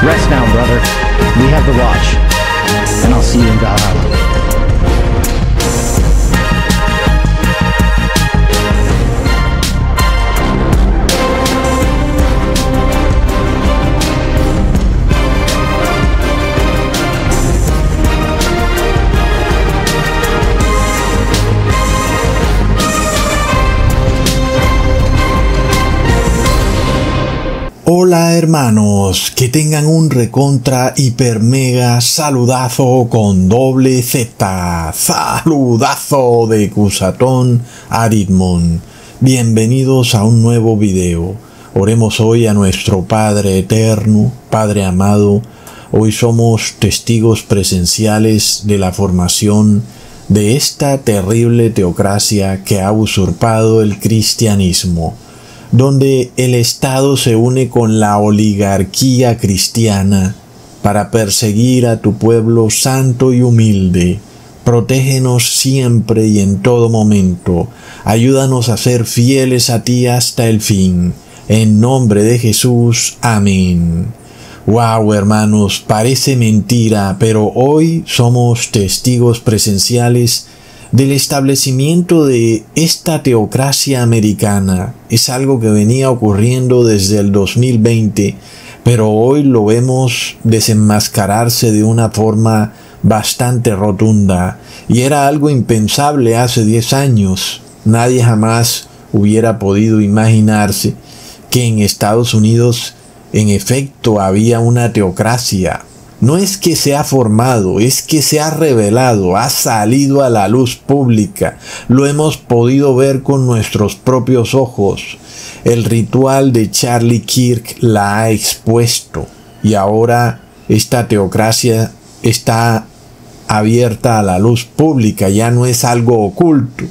Rest now, brother. We have the watch, and I'll see you in Valhalla. Hola hermanos, que tengan un recontra hiper mega saludazo con doble Z, saludazo de Cusatón Aritmon. Bienvenidos a un nuevo video. Oremos hoy a nuestro Padre eterno, Padre amado. Hoy somos testigos presenciales de la formación de esta terrible teocracia que ha usurpado el cristianismo, donde el Estado se une con la oligarquía cristiana para perseguir a tu pueblo santo y humilde. Protégenos siempre y en todo momento. Ayúdanos a ser fieles a ti hasta el fin. En nombre de Jesús. Amén. Wow, hermanos, parece mentira, pero hoy somos testigos presenciales del establecimiento de esta teocracia americana. Es algo que venía ocurriendo desde el 2020, pero hoy lo vemos desenmascararse de una forma bastante rotunda, y era algo impensable hace 10 años. Nadie jamás hubiera podido imaginarse que en Estados Unidos en efecto había una teocracia. No es que se ha formado, es que se ha revelado, ha salido a la luz pública. Lo hemos podido ver con nuestros propios ojos. El ritual de Charlie Kirk la ha expuesto. Y ahora esta teocracia está abierta a la luz pública, ya no es algo oculto.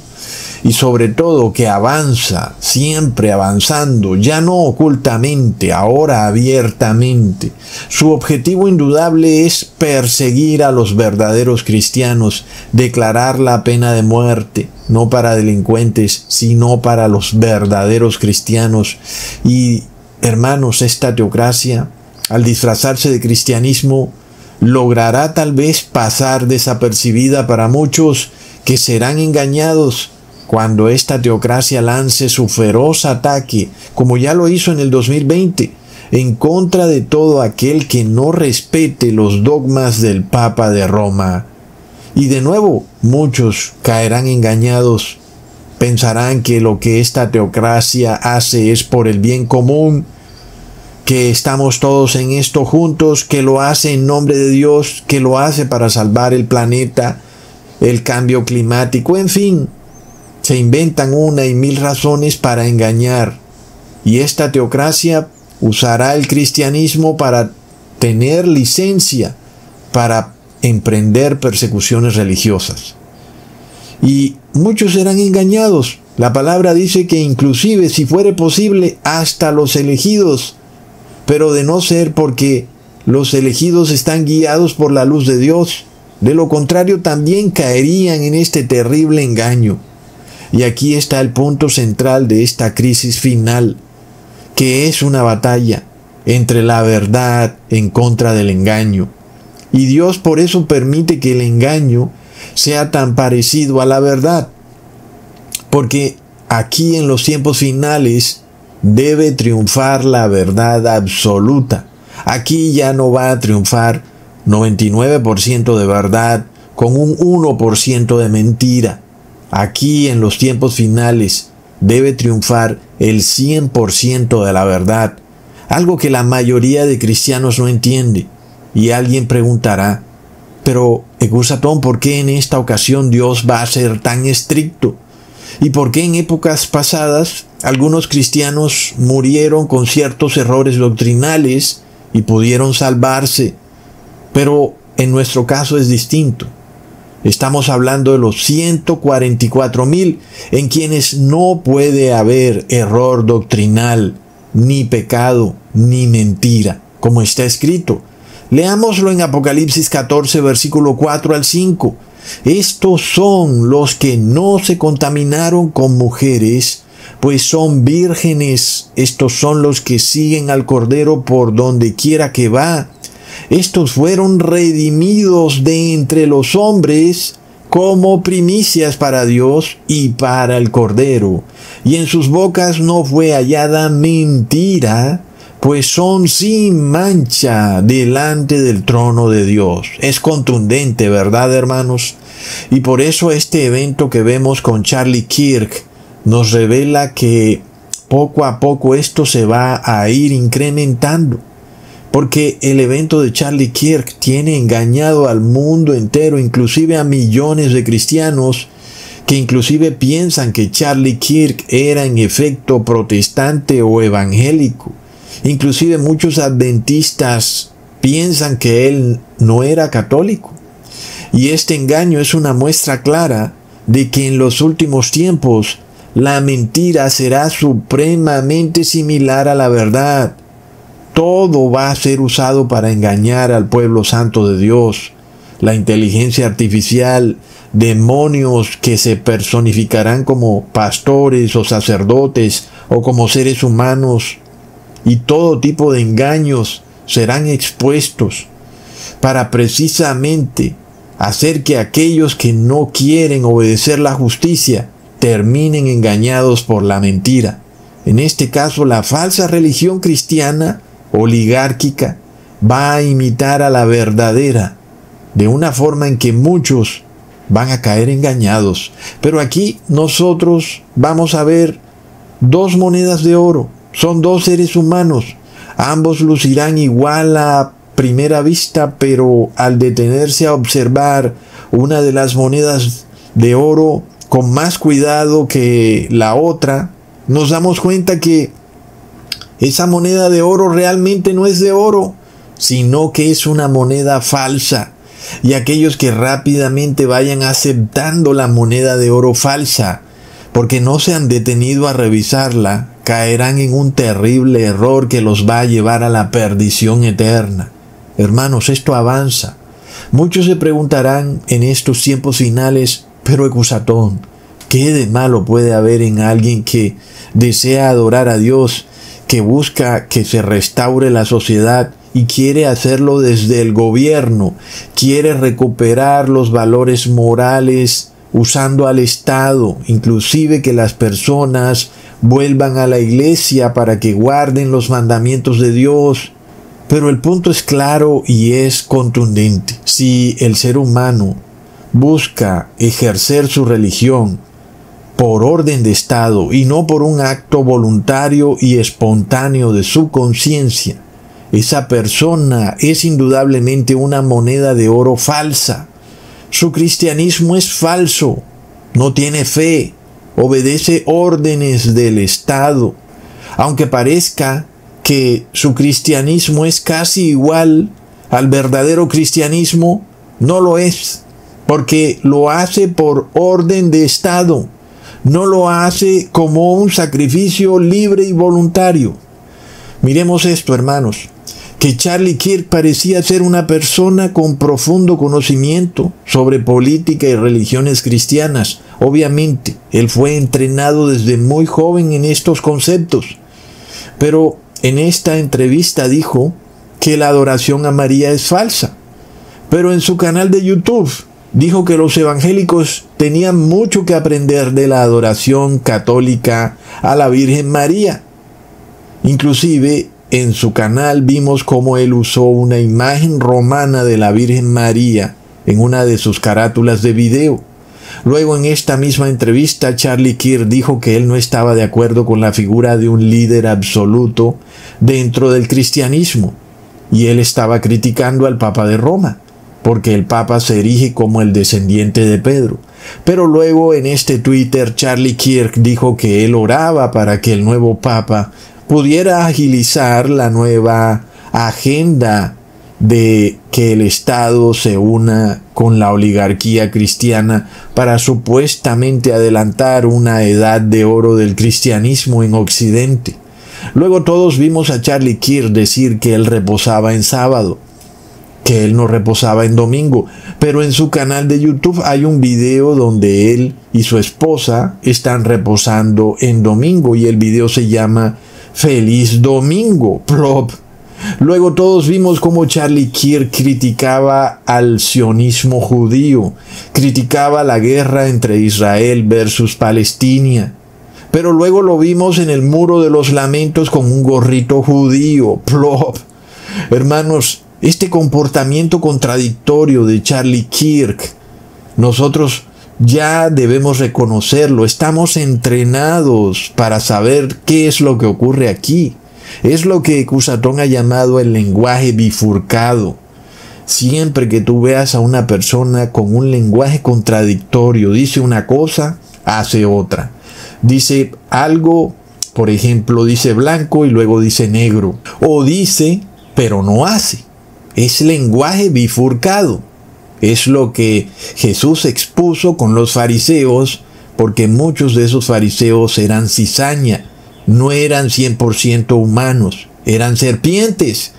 Y sobre todo que avanza, siempre avanzando, ya no ocultamente, ahora abiertamente. Su objetivo indudable es perseguir a los verdaderos cristianos, declarar la pena de muerte, no para delincuentes, sino para los verdaderos cristianos. Y, hermanos, esta teocracia, al disfrazarse de cristianismo, logrará tal vez pasar desapercibida para muchos que serán engañados cuando esta teocracia lance su feroz ataque, como ya lo hizo en el 2020, en contra de todo aquel que no respete los dogmas del Papa de Roma. Y de nuevo, muchos caerán engañados, pensarán que lo que esta teocracia hace es por el bien común, que estamos todos en esto juntos, que lo hace en nombre de Dios, que lo hace para salvar el planeta, el cambio climático, en fin. Se inventan una y mil razones para engañar, y esta teocracia usará el cristianismo para tener licencia para emprender persecuciones religiosas. Y muchos serán engañados. La palabra dice que inclusive, si fuere posible, hasta los elegidos, pero de no ser porque los elegidos están guiados por la luz de Dios. De lo contrario, también caerían en este terrible engaño. Y aquí está el punto central de esta crisis final, que es una batalla entre la verdad en contra del engaño. Y Dios por eso permite que el engaño sea tan parecido a la verdad, porque aquí en los tiempos finales debe triunfar la verdad absoluta. Aquí ya no va a triunfar 99% de verdad con un 1% de mentira. Aquí en los tiempos finales debe triunfar el 100% de la verdad, algo que la mayoría de cristianos no entiende. Y alguien preguntará, pero Ecusatón, ¿por qué en esta ocasión Dios va a ser tan estricto? ¿Y por qué en épocas pasadas algunos cristianos murieron con ciertos errores doctrinales y pudieron salvarse? Pero en nuestro caso es distinto. Estamos hablando de los 144,000 en quienes no puede haber error doctrinal, ni pecado, ni mentira, como está escrito. Leámoslo en Apocalipsis 14, versículo 4 al 5. Estos son los que no se contaminaron con mujeres, pues son vírgenes. Estos son los que siguen al Cordero por donde quiera que va. Estos fueron redimidos de entre los hombres como primicias para Dios y para el Cordero. Y en sus bocas no fue hallada mentira, pues son sin mancha delante del trono de Dios. Es contundente, ¿verdad, hermanos? Y por eso este evento que vemos con Charlie Kirk nos revela que poco a poco esto se va a ir incrementando. Porque el evento de Charlie Kirk tiene engañado al mundo entero, inclusive a millones de cristianos, que inclusive piensan que Charlie Kirk era en efecto protestante o evangélico. Inclusive muchos adventistas piensan que él no era católico. Y este engaño es una muestra clara de que en los últimos tiempos la mentira será supremamente similar a la verdad. Todo va a ser usado para engañar al pueblo santo de Dios. La inteligencia artificial, demonios que se personificarán como pastores o sacerdotes o como seres humanos, y todo tipo de engaños serán expuestos para precisamente hacer que aquellos que no quieren obedecer la justicia terminen engañados por la mentira. En este caso, la falsa religión cristiana oligárquica va a imitar a la verdadera, de una forma en que muchos van a caer engañados. Pero aquí nosotros vamos a ver dos monedas de oro. Son dos seres humanos. Ambos lucirán igual a primera vista, pero al detenerse a observar una de las monedas de oro con más cuidado que la otra, nos damos cuenta que esa moneda de oro realmente no es de oro, sino que es una moneda falsa. Y aquellos que rápidamente vayan aceptando la moneda de oro falsa, porque no se han detenido a revisarla, caerán en un terrible error que los va a llevar a la perdición eterna. Hermanos, esto avanza. Muchos se preguntarán en estos tiempos finales, pero Ecusatón, ¿qué de malo puede haber en alguien que desea adorar a Dios, que busca que se restaure la sociedad y quiere hacerlo desde el gobierno, quiere recuperar los valores morales usando al Estado, inclusive que las personas vuelvan a la iglesia para que guarden los mandamientos de Dios? Pero el punto es claro y es contundente. Si el ser humano busca ejercer su religión por orden de Estado y no por un acto voluntario y espontáneo de su conciencia, esa persona es indudablemente una moneda de oro falsa. Su cristianismo es falso, no tiene fe, obedece órdenes del Estado. Aunque parezca que su cristianismo es casi igual al verdadero cristianismo, no lo es, porque lo hace por orden de Estado, no lo hace como un sacrificio libre y voluntario. Miremos esto, hermanos, que Charlie Kirk parecía ser una persona con profundo conocimiento sobre política y religiones cristianas. Obviamente, él fue entrenado desde muy joven en estos conceptos. Pero en esta entrevista dijo que la adoración a María es falsa. Pero en su canal de YouTube dijo que los evangélicos tenían mucho que aprender de la adoración católica a la Virgen María. Inclusive, en su canal vimos cómo él usó una imagen romana de la Virgen María en una de sus carátulas de video. Luego, en esta misma entrevista, Charlie Kirk dijo que él no estaba de acuerdo con la figura de un líder absoluto dentro del cristianismo, y él estaba criticando al Papa de Roma, porque el Papa se erige como el descendiente de Pedro. Pero luego, en este Twitter, Charlie Kirk dijo que él oraba para que el nuevo Papa pudiera agilizar la nueva agenda de que el Estado se una con la oligarquía cristiana para supuestamente adelantar una edad de oro del cristianismo en Occidente. Luego todos vimos a Charlie Kirk decir que él reposaba en sábado, que él no reposaba en domingo, pero en su canal de YouTube hay un video donde él y su esposa están reposando en domingo y el video se llama Feliz Domingo, plop. Luego todos vimos cómo Charlie Kirk criticaba al sionismo judío, criticaba la guerra entre Israel versus Palestina. Pero luego lo vimos en el Muro de los Lamentos con un gorrito judío. ¡Plop! Hermanos, este comportamiento contradictorio de Charlie Kirk, nosotros ya debemos reconocerlo. Estamos entrenados para saber qué es lo que ocurre aquí. Es lo que Cusatón ha llamado el lenguaje bifurcado. Siempre que tú veas a una persona con un lenguaje contradictorio, dice una cosa, hace otra. Dice algo, por ejemplo, dice blanco y luego dice negro. O dice, pero no hace. Es lenguaje bifurcado. Es lo que Jesús expuso con los fariseos, porque muchos de esos fariseos eran cizaña. No eran 100% humanos, eran serpientes.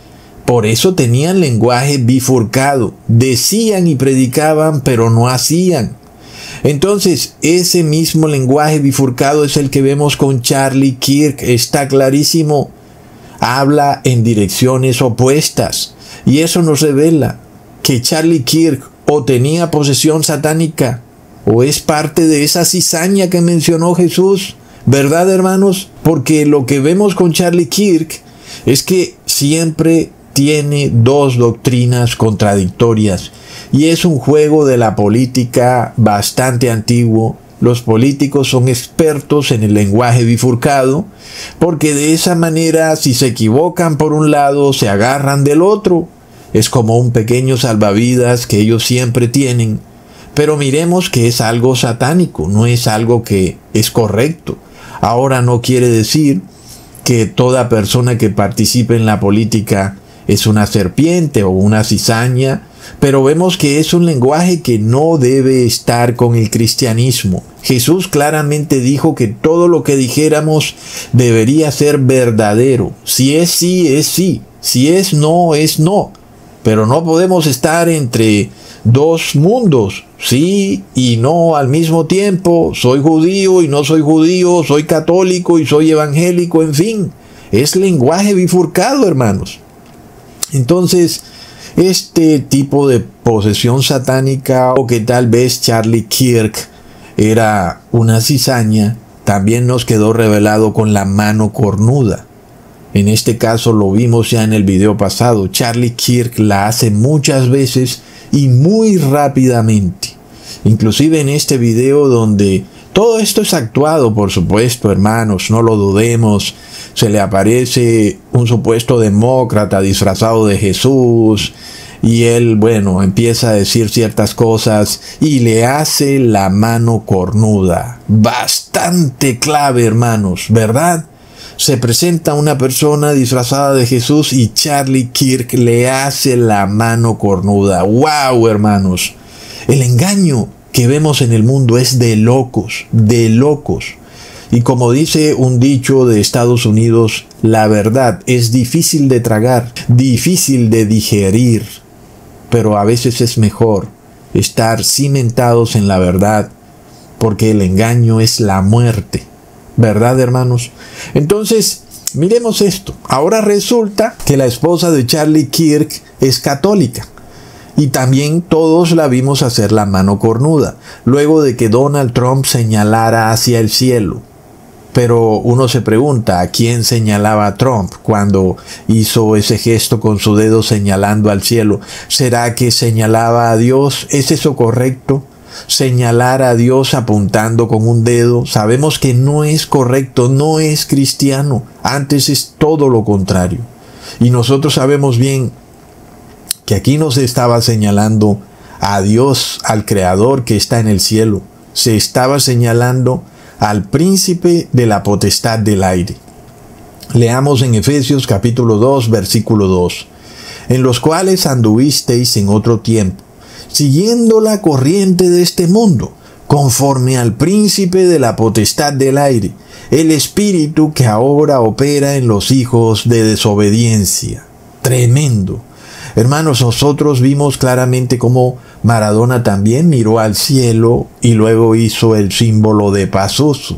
Por eso tenían lenguaje bifurcado. Decían y predicaban, pero no hacían. Entonces, ese mismo lenguaje bifurcado es el que vemos con Charlie Kirk. Está clarísimo. Habla en direcciones opuestas. Y eso nos revela que Charlie Kirk o tenía posesión satánica o es parte de esa cizaña que mencionó Jesús. ¿Verdad, hermanos? Porque lo que vemos con Charlie Kirk es que siempre tiene dos doctrinas contradictorias y es un juego de la política bastante antiguo. Los políticos son expertos en el lenguaje bifurcado porque de esa manera, si se equivocan por un lado, se agarran del otro. Es como un pequeño salvavidas que ellos siempre tienen. Pero miremos que es algo satánico, no es algo que es correcto. Ahora no quiere decir que toda persona que participe en la política es una serpiente o una cizaña, pero vemos que es un lenguaje que no debe estar con el cristianismo. Jesús claramente dijo que todo lo que dijéramos debería ser verdadero. Si es sí, es sí. Si es no, es no. Pero no podemos estar entre dos mundos, sí y no al mismo tiempo. Soy judío y no soy judío, soy católico y soy evangélico, en fin. Es lenguaje bifurcado, hermanos. Entonces, este tipo de posesión satánica, o que tal vez Charlie Kirk era una cizaña, también nos quedó revelado con la mano cornuda. En este caso lo vimos ya en el video pasado. Charlie Kirk la hace muchas veces y muy rápidamente. Inclusive en este video donde todo esto es actuado, por supuesto, hermanos, no lo dudemos. Se le aparece un supuesto demócrata disfrazado de Jesús y él, bueno, empieza a decir ciertas cosas y le hace la mano cornuda. Bastante clave, hermanos, ¿verdad? Se presenta una persona disfrazada de Jesús y Charlie Kirk le hace la mano cornuda. ¡Wow, hermanos! El engaño que vemos en el mundo es de locos, de locos. Y como dice un dicho de Estados Unidos, la verdad es difícil de tragar, difícil de digerir. Pero a veces es mejor estar cimentados en la verdad, porque el engaño es la muerte. ¿Verdad, hermanos? Entonces, miremos esto. Ahora resulta que la esposa de Charlie Kirk es católica. Y también todos la vimos hacer la mano cornuda, luego de que Donald Trump señalara hacia el cielo. Pero uno se pregunta, ¿a quién señalaba Trump cuando hizo ese gesto con su dedo señalando al cielo? ¿Será que señalaba a Dios? ¿Es eso correcto? Señalar a Dios apuntando con un dedo, sabemos que no es correcto, no es cristiano, antes es todo lo contrario. Y nosotros sabemos bien que aquí no se estaba señalando a Dios, al Creador que está en el cielo, se estaba señalando al príncipe de la potestad del aire. Leamos en Efesios capítulo 2, versículo 2, en los cuales anduvisteis en otro tiempo, siguiendo la corriente de este mundo, conforme al príncipe de la potestad del aire, el espíritu que ahora opera en los hijos de desobediencia. Tremendo. Hermanos, nosotros vimos claramente cómo Maradona también miró al cielo y luego hizo el símbolo de Pazuzu.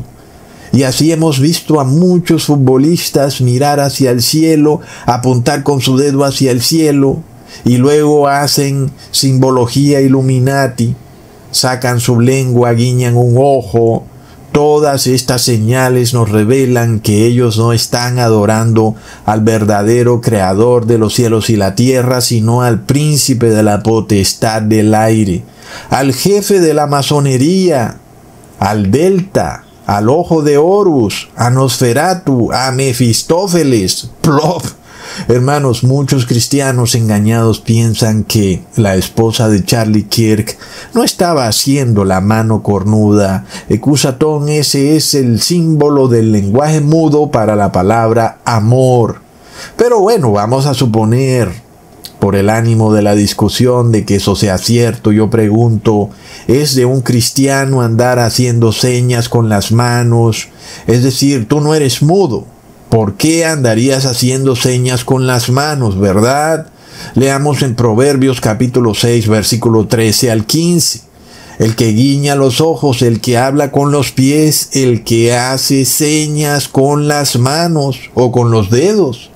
Y así hemos visto a muchos futbolistas mirar hacia el cielo, apuntar con su dedo hacia el cielo, y luego hacen simbología Illuminati, sacan su lengua, guiñan un ojo. Todas estas señales nos revelan que ellos no están adorando al verdadero creador de los cielos y la tierra, sino al príncipe de la potestad del aire, al jefe de la masonería, al Delta, al ojo de Horus, a Nosferatu, a Mefistófeles, Plop. Hermanos, muchos cristianos engañados piensan que la esposa de Charlie Kirk no estaba haciendo la mano cornuda. Cusatón, ese es el símbolo del lenguaje mudo para la palabra amor. Pero bueno, vamos a suponer, por el ánimo de la discusión, de que eso sea cierto. Yo pregunto, ¿es de un cristiano andar haciendo señas con las manos? Es decir, tú no eres mudo. ¿Por qué andarías haciendo señas con las manos, verdad? Leamos en Proverbios capítulo 6, versículo 13 al 15. El que guiña los ojos, el que habla con los pies, el que hace señas con las manos o con los dedos.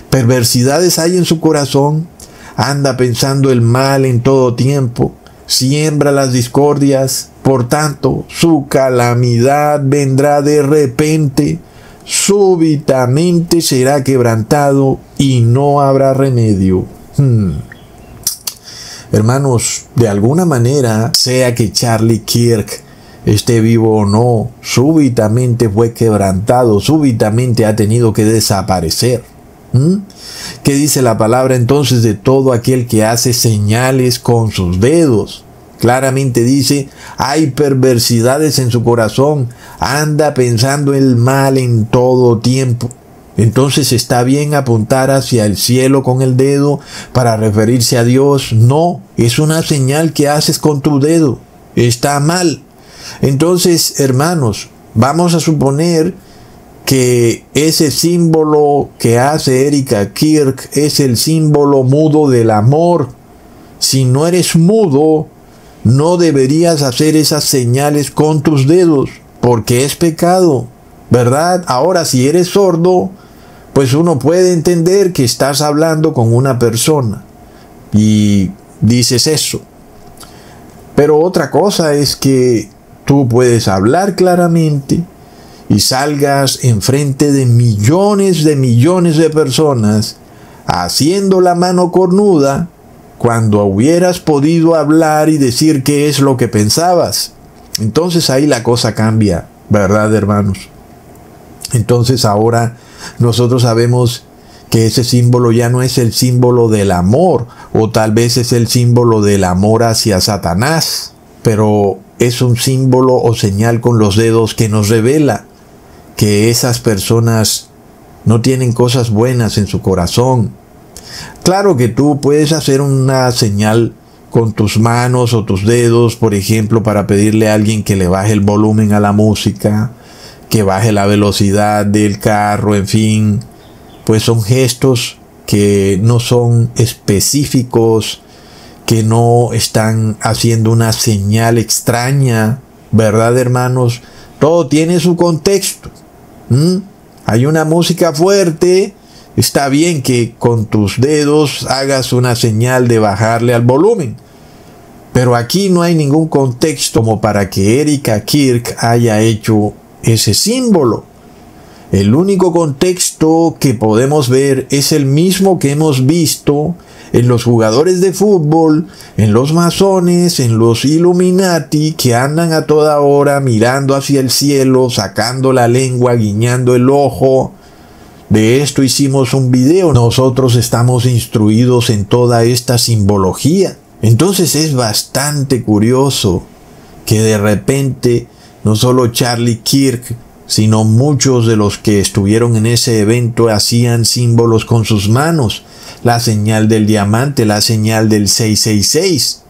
Perversidades hay en su corazón, anda pensando el mal en todo tiempo, siembra las discordias, por tanto, su calamidad vendrá de repente. Súbitamente será quebrantado y no habrá remedio. Hermanos, de alguna manera, sea que Charlie Kirk esté vivo o no, súbitamente fue quebrantado, súbitamente ha tenido que desaparecer. ¿Qué dice la palabra entonces de todo aquel que hace señales con sus dedos? Claramente dice, hay perversidades en su corazón, anda pensando el mal en todo tiempo. Entonces, ¿está bien apuntar hacia el cielo con el dedo para referirse a Dios? No, es una señal que haces con tu dedo. Está mal. Entonces, hermanos, vamos a suponer que ese símbolo que hace Erika Kirk es el símbolo mudo del amor. Si no eres mudo, no deberías hacer esas señales con tus dedos, porque es pecado, ¿verdad? Ahora, si eres sordo, pues uno puede entender que estás hablando con una persona y dices eso. Pero otra cosa es que tú puedes hablar claramente y salgas enfrente de millones de personas haciendo la mano cornuda, cuando hubieras podido hablar y decir qué es lo que pensabas. Entonces ahí la cosa cambia, ¿verdad, hermanos? Entonces ahora nosotros sabemos que ese símbolo ya no es el símbolo del amor, o tal vez es el símbolo del amor hacia Satanás, pero es un símbolo o señal con los dedos que nos revela que esas personas no tienen cosas buenas en su corazón. Claro que tú puedes hacer una señal con tus manos o tus dedos, por ejemplo, para pedirle a alguien que le baje el volumen a la música, que baje la velocidad del carro, en fin, pues son gestos que no son específicos, que no están haciendo una señal extraña, ¿verdad, hermanos? Todo tiene su contexto. Hay una música fuerte. Está bien que con tus dedos hagas una señal de bajarle al volumen, pero aquí no hay ningún contexto como para que Erika Kirk haya hecho ese símbolo. El único contexto que podemos ver es el mismo que hemos visto en los jugadores de fútbol, en los masones, en los Illuminati, que andan a toda hora mirando hacia el cielo, sacando la lengua, guiñando el ojo. De esto hicimos un video. Nosotros estamos instruidos en toda esta simbología. Entonces es bastante curioso que de repente no solo Charlie Kirk, sino muchos de los que estuvieron en ese evento hacían símbolos con sus manos. La señal del diamante, la señal del 666,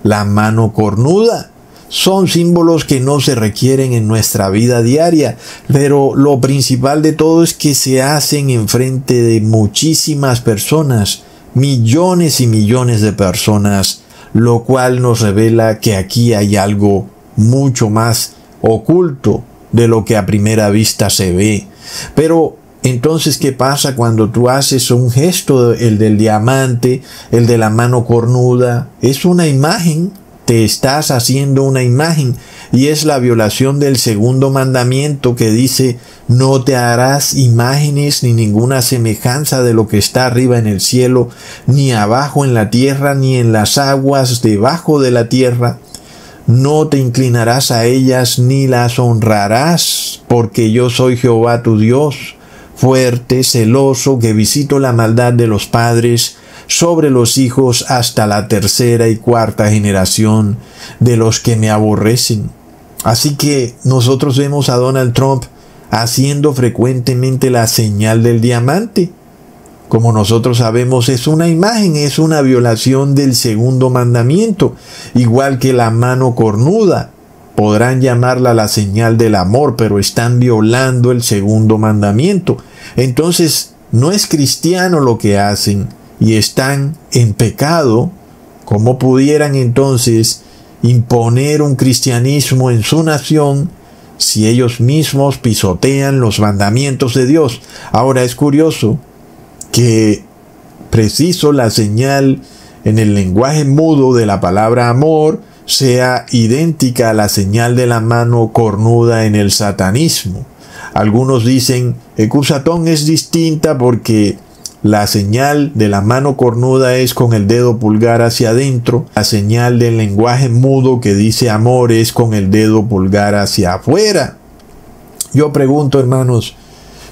la mano cornuda. Son símbolos que no se requieren en nuestra vida diaria, pero lo principal de todo es que se hacen enfrente de muchísimas personas, millones y millones de personas, lo cual nos revela que aquí hay algo mucho más oculto, de lo que a primera vista se ve. Pero entonces, ¿qué pasa cuando tú haces un gesto, el del diamante, el de la mano cornuda? Es una imagen, te estás haciendo una imagen, y es la violación del segundo mandamiento que dice: no te harás imágenes ni ninguna semejanza de lo que está arriba en el cielo, ni abajo en la tierra, ni en las aguas debajo de la tierra. No te inclinarás a ellas ni las honrarás, porque yo soy Jehová tu Dios, fuerte, celoso, que visito la maldad de los padres sobre los hijos hasta la tercera y cuarta generación de los que me aborrecen. Así que nosotros vemos a Donald Trump haciendo frecuentemente la señal del diamante. Como nosotros sabemos, es una imagen, es una violación del segundo mandamiento, igual que la mano cornuda. Podrán llamarla la señal del amor, pero están violando el segundo mandamiento. Entonces, no es cristiano lo que hacen y están en pecado. ¿Cómo pudieran entonces imponer un cristianismo en su nación si ellos mismos pisotean los mandamientos de Dios? Ahora es curioso que preciso la señal en el lenguaje mudo de la palabra amor sea idéntica a la señal de la mano cornuda en el satanismo. Algunos dicen que Cusatón es distinta porque la señal de la mano cornuda es con el dedo pulgar hacia adentro. La señal del lenguaje mudo que dice amor es con el dedo pulgar hacia afuera. Yo pregunto, hermanos,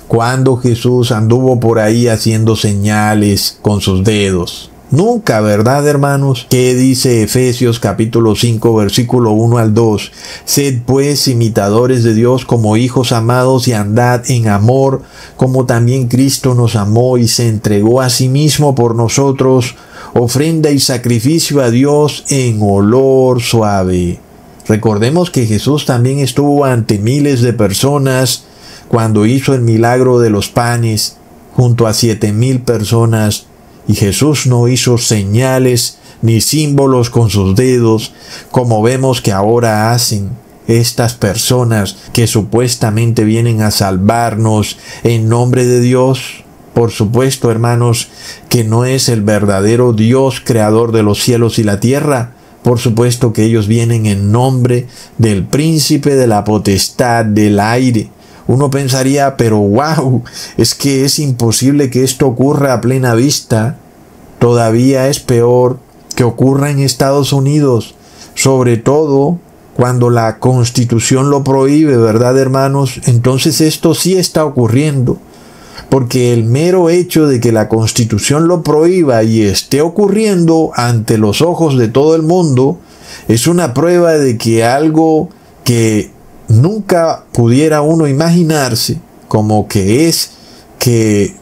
¿cuándo Jesús anduvo por ahí haciendo señales con sus dedos? Nunca, ¿verdad, hermanos? ¿Qué dice Efesios capítulo 5, versículo 1 al 2? Sed pues imitadores de Dios como hijos amados y andad en amor, como también Cristo nos amó y se entregó a sí mismo por nosotros, ofrenda y sacrificio a Dios en olor suave. Recordemos que Jesús también estuvo ante miles de personas cuando hizo el milagro de los panes junto a 7,000 personas. Y Jesús no hizo señales ni símbolos con sus dedos, como vemos que ahora hacen estas personas que supuestamente vienen a salvarnos en nombre de Dios. Por supuesto, hermanos, que no es el verdadero Dios creador de los cielos y la tierra. Por supuesto que ellos vienen en nombre del príncipe de la potestad del aire. Uno pensaría, pero wow, es que es imposible que esto ocurra a plena vista. Todavía es peor que ocurra en Estados Unidos, sobre todo cuando la Constitución lo prohíbe, ¿verdad, hermanos? Entonces esto sí está ocurriendo, porque el mero hecho de que la Constitución lo prohíba y esté ocurriendo ante los ojos de todo el mundo es una prueba de que algo que nunca pudiera uno imaginarse, como que es que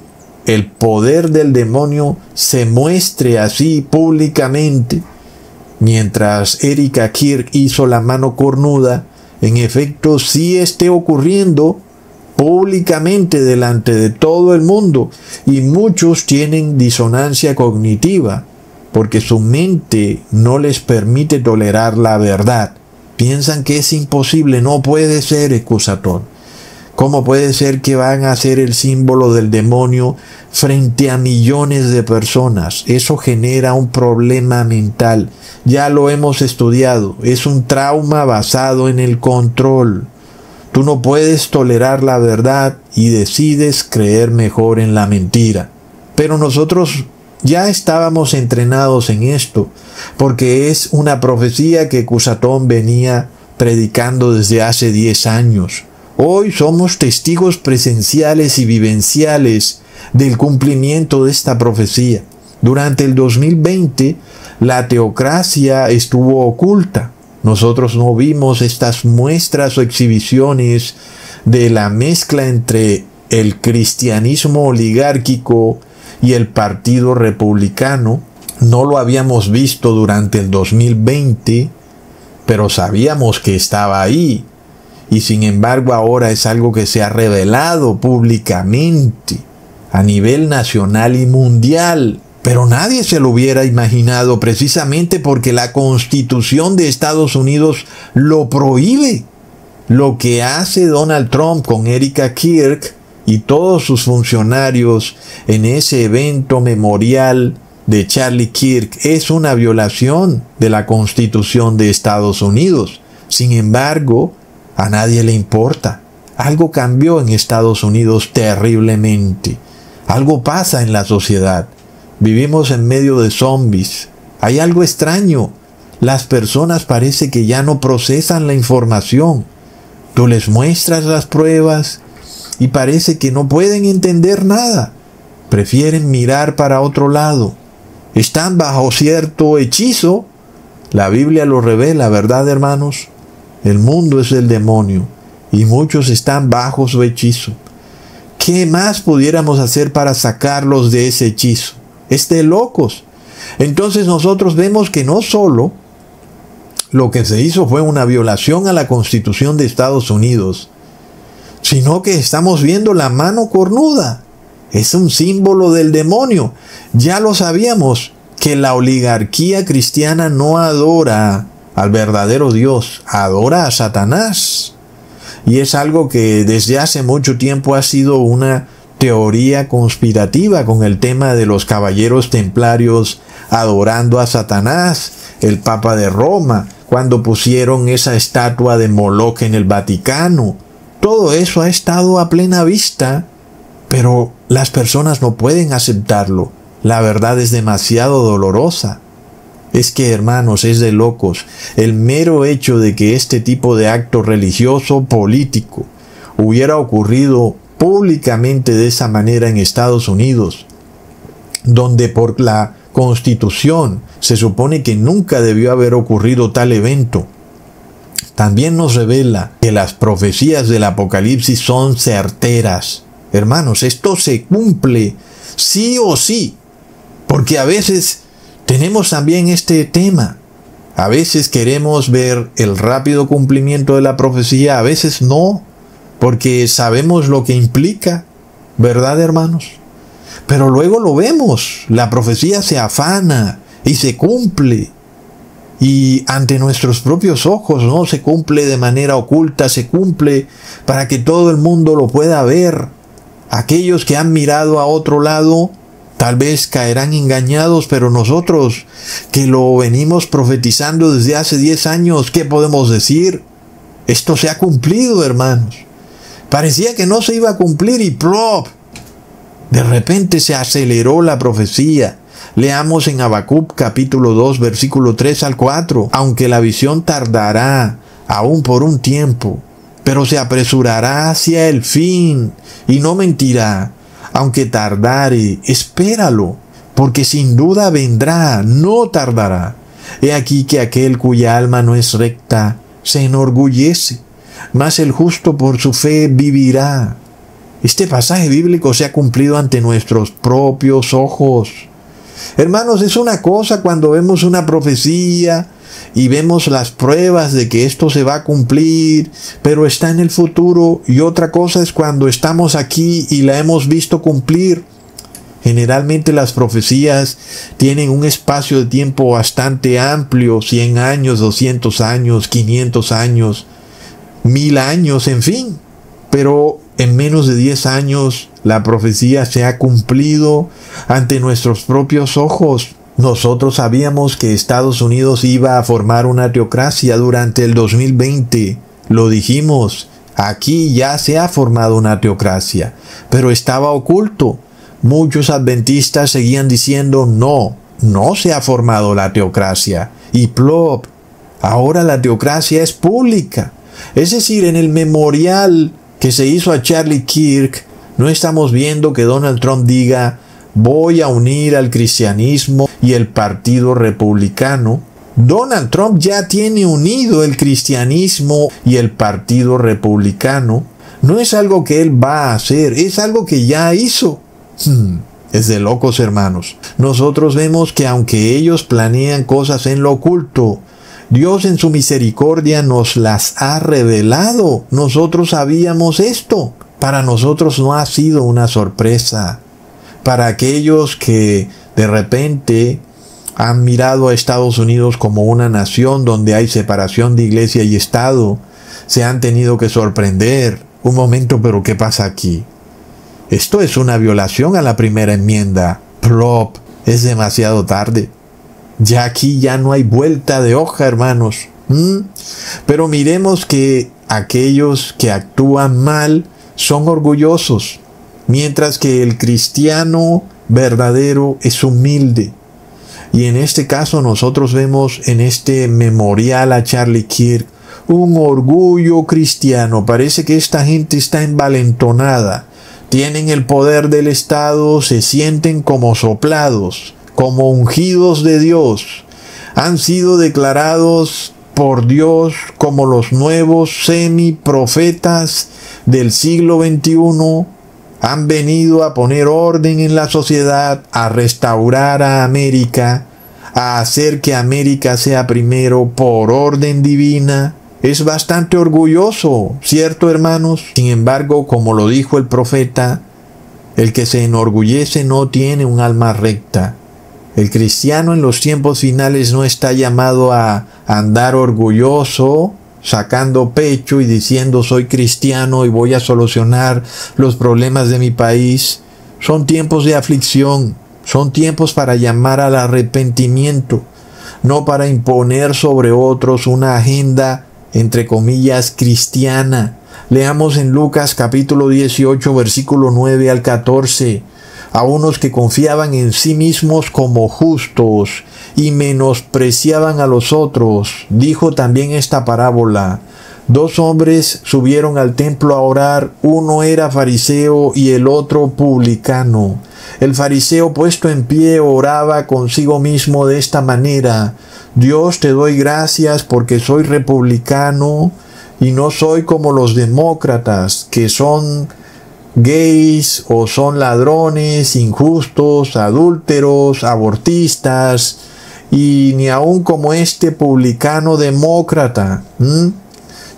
el poder del demonio se muestre así públicamente. Mientras Erika Kirk hizo la mano cornuda, en efecto sí esté ocurriendo públicamente delante de todo el mundo, y muchos tienen disonancia cognitiva porque su mente no les permite tolerar la verdad. Piensan que es imposible, no puede ser, Ecusatón. ¿Cómo puede ser que van a ser el símbolo del demonio frente a millones de personas? Eso genera un problema mental. Ya lo hemos estudiado. Es un trauma basado en el control. Tú no puedes tolerar la verdad y decides creer mejor en la mentira. Pero nosotros ya estábamos entrenados en esto, porque es una profecía que Cusatón venía predicando desde hace 10 años. Hoy somos testigos presenciales y vivenciales del cumplimiento de esta profecía. Durante el 2020, la teocracia estuvo oculta. Nosotros no vimos estas muestras o exhibiciones de la mezcla entre el cristianismo oligárquico y el Partido Republicano. No lo habíamos visto durante el 2020, pero sabíamos que estaba ahí. Y sin embargo ahora es algo que se ha revelado públicamente a nivel nacional y mundial. Pero nadie se lo hubiera imaginado, precisamente porque la Constitución de Estados Unidos lo prohíbe. Lo que hace Donald Trump con Erika Kirk y todos sus funcionarios en ese evento memorial de Charlie Kirk es una violación de la Constitución de Estados Unidos. Sin embargo, a nadie le importa. Algo cambió en Estados Unidos terriblemente. Algo pasa en la sociedad. Vivimos en medio de zombies. Hay algo extraño. Las personas parece que ya no procesan la información. Tú les muestras las pruebas y parece que no pueden entender nada. Prefieren mirar para otro lado. Están bajo cierto hechizo. La Biblia lo revela, ¿verdad, hermanos? El mundo es del demonio y muchos están bajo su hechizo. ¿Qué más pudiéramos hacer para sacarlos de ese hechizo? Es de locos. Entonces nosotros vemos que no solo lo que se hizo fue una violación a la Constitución de Estados Unidos, sino que estamos viendo la mano cornuda. Es un símbolo del demonio. Ya lo sabíamos, que la oligarquía cristiana no adora al verdadero Dios, adora a Satanás. Y es algo que desde hace mucho tiempo ha sido una teoría conspirativa con el tema de los caballeros templarios adorando a Satanás, el Papa de Roma, cuando pusieron esa estatua de Moloch en el Vaticano. Todo eso ha estado a plena vista, pero las personas no pueden aceptarlo. La verdad es demasiado dolorosa. Es que, hermanos, es de locos. El mero hecho de que este tipo de acto religioso político hubiera ocurrido públicamente de esa manera en Estados Unidos, donde por la Constitución se supone que nunca debió haber ocurrido tal evento, también nos revela que las profecías del Apocalipsis son certeras. Hermanos, esto se cumple sí o sí, porque a veces tenemos también este tema. A veces queremos ver el rápido cumplimiento de la profecía, a veces no, porque sabemos lo que implica, ¿verdad, hermanos? Pero luego lo vemos, la profecía se afana y se cumple. Y ante nuestros propios ojos, no se cumple de manera oculta, se cumple para que todo el mundo lo pueda ver. Aquellos que han mirado a otro lado tal vez caerán engañados, pero nosotros que lo venimos profetizando desde hace 10 años, ¿qué podemos decir? Esto se ha cumplido, hermanos. Parecía que no se iba a cumplir y ¡plop! De repente se aceleró la profecía. Leamos en Habacuc capítulo 2, versículo 3 al 4. Aunque la visión tardará aún por un tiempo, pero se apresurará hacia el fin y no mentirá. Aunque tardare, espéralo, porque sin duda vendrá, no tardará. He aquí que aquel cuya alma no es recta se enorgullece, mas el justo por su fe vivirá. Este pasaje bíblico se ha cumplido ante nuestros propios ojos. Hermanos, es una cosa cuando vemos una profecía y vemos las pruebas de que esto se va a cumplir, pero está en el futuro, y otra cosa es cuando estamos aquí y la hemos visto cumplir. Generalmente las profecías tienen un espacio de tiempo bastante amplio, 100 años, 200 años, 500 años, 1000 años, en fin. Pero en menos de 10 años la profecía se ha cumplido ante nuestros propios ojos. Nosotros sabíamos que Estados Unidos iba a formar una teocracia durante el 2020. Lo dijimos, aquí ya se ha formado una teocracia, pero estaba oculto. Muchos adventistas seguían diciendo, no se ha formado la teocracia. Y plop, ahora la teocracia es pública. Es decir, en el memorial que se hizo a Charlie Kirk, no estamos viendo que Donald Trump diga, voy a unir al cristianismo y el partido republicano. Donald Trump ya tiene unido el cristianismo y el partido republicano. No es algo que él va a hacer, es algo que ya hizo. Es de locos, hermanos. Nosotros vemos que aunque ellos planean cosas en lo oculto, Dios en su misericordia nos las ha revelado. Nosotros sabíamos esto. Para nosotros no ha sido una sorpresa. Para aquellos que de repente han mirado a Estados Unidos como una nación donde hay separación de iglesia y Estado, se han tenido que sorprender. Un momento, pero ¿qué pasa aquí? Esto es una violación a la primera enmienda. Plop, es demasiado tarde. Ya aquí ya no hay vuelta de hoja, hermanos. Pero miremos que aquellos que actúan mal son orgullosos, mientras que el cristiano verdadero es humilde. Y en este caso nosotros vemos en este memorial a Charlie Kirk un orgullo cristiano. Parece que esta gente está envalentonada. Tienen el poder del Estado, se sienten como soplados, como ungidos de Dios. Han sido declarados por Dios como los nuevos semiprofetas del siglo XXI. Han venido a poner orden en la sociedad, a restaurar a América, a hacer que América sea primero por orden divina. Es bastante orgulloso, ¿cierto, hermanos? Sin embargo, como lo dijo el profeta, el que se enorgullece no tiene un alma recta. El cristiano en los tiempos finales no está llamado a andar orgulloso, sacando pecho y diciendo soy cristiano y voy a solucionar los problemas de mi país. Son tiempos de aflicción, son tiempos para llamar al arrepentimiento, no para imponer sobre otros una agenda entre comillas cristiana. Leamos en Lucas capítulo 18 versículo 9 al 14. A unos que confiaban en sí mismos como justos y menospreciaban a los otros, dijo también esta parábola. 2 hombres subieron al templo a orar, uno era fariseo y el otro publicano. El fariseo, puesto en pie, oraba consigo mismo de esta manera: Dios, te doy gracias porque soy republicano y no soy como los demócratas, que son gays o son ladrones, injustos, adúlteros, abortistas, y ni aun como este publicano demócrata.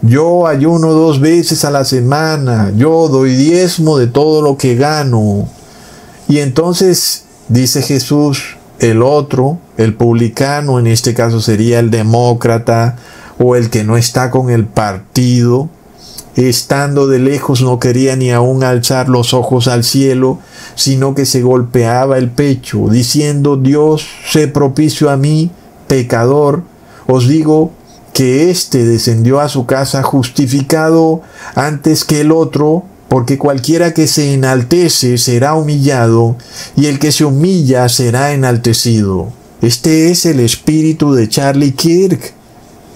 Yo ayuno 2 veces a la semana, yo doy diezmo de todo lo que gano. Y entonces dice Jesús, el otro, el publicano, en este caso sería el demócrata o el que no está con el partido, estando de lejos no quería ni aún alzar los ojos al cielo, sino que se golpeaba el pecho, diciendo: Dios, sé propicio a mí, pecador. Os digo que éste descendió a su casa justificado antes que el otro, porque cualquiera que se enaltece será humillado, y el que se humilla será enaltecido. Este es el espíritu de Charlie Kirk.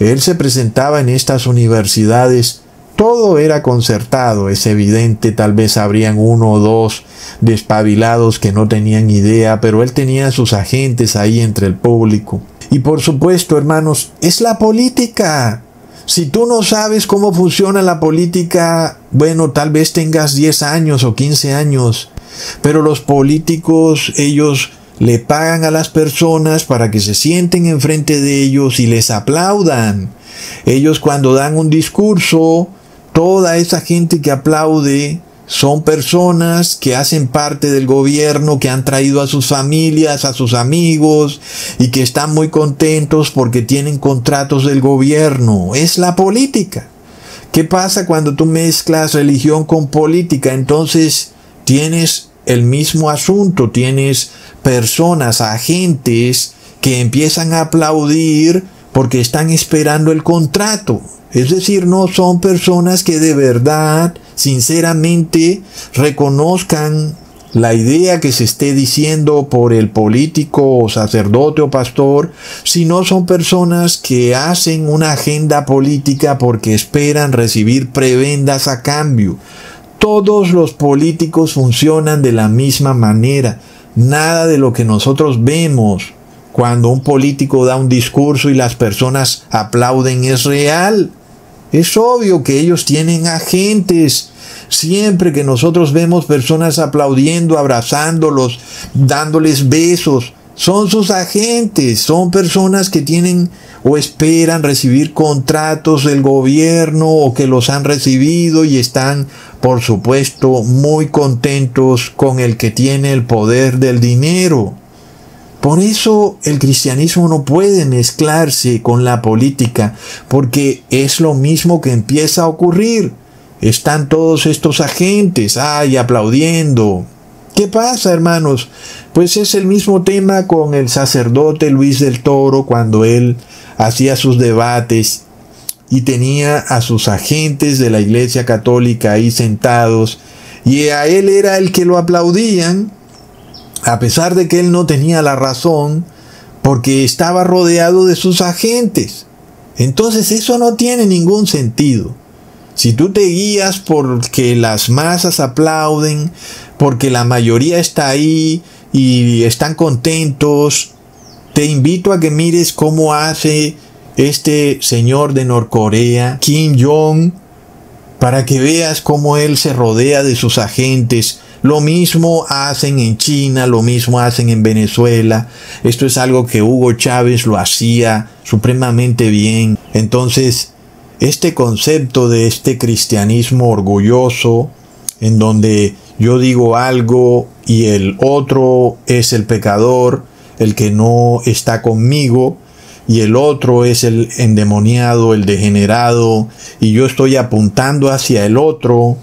Él se presentaba en estas universidades. Todo era concertado, es evidente, tal vez habrían 1 o 2 despabilados que no tenían idea, pero él tenía sus agentes ahí entre el público. Y por supuesto, hermanos, es la política. Si tú no sabes cómo funciona la política, bueno, tal vez tengas 10 años o 15 años, pero los políticos, ellos le pagan a las personas para que se sienten enfrente de ellos y les aplaudan. Ellos cuando dan un discurso, toda esa gente que aplaude son personas que hacen parte del gobierno, que han traído a sus familias, a sus amigos y que están muy contentos porque tienen contratos del gobierno. Es la política. ¿Qué pasa cuando tú mezclas religión con política? Entonces tienes el mismo asunto, tienes personas, agentes que empiezan a aplaudir porque están esperando el contrato. Es decir, no son personas que de verdad, sinceramente, reconozcan la idea que se esté diciendo por el político o sacerdote o pastor, sino son personas que hacen una agenda política porque esperan recibir prebendas a cambio. Todos los políticos funcionan de la misma manera. Nada de lo que nosotros vemos cuando un político da un discurso y las personas aplauden es real. Es obvio que ellos tienen agentes. Siempre que nosotros vemos personas aplaudiendo, abrazándolos, dándoles besos, son sus agentes, son personas que tienen o esperan recibir contratos del gobierno o que los han recibido y están, por supuesto, muy contentos con el que tiene el poder del dinero. Por eso el cristianismo no puede mezclarse con la política, porque es lo mismo que empieza a ocurrir. Están todos estos agentes, aplaudiendo. ¿Qué pasa, hermanos? Pues es el mismo tema con el sacerdote Luis del Toro cuando él hacía sus debates y tenía a sus agentes de la Iglesia Católica ahí sentados y a él era el que lo aplaudían, a pesar de que él no tenía la razón, porque estaba rodeado de sus agentes. Entonces eso no tiene ningún sentido. Si tú te guías porque las masas aplauden, porque la mayoría está ahí y están contentos, te invito a que mires cómo hace este señor de Norcorea, Kim Jong, para que veas cómo él se rodea de sus agentes. Lo mismo hacen en China, lo mismo hacen en Venezuela. Esto es algo que Hugo Chávez lo hacía supremamente bien. Entonces, este concepto de este cristianismo orgulloso, en donde yo digo algo y el otro es el pecador, el que no está conmigo, y el otro es el endemoniado, el degenerado, y yo estoy apuntando hacia el otro,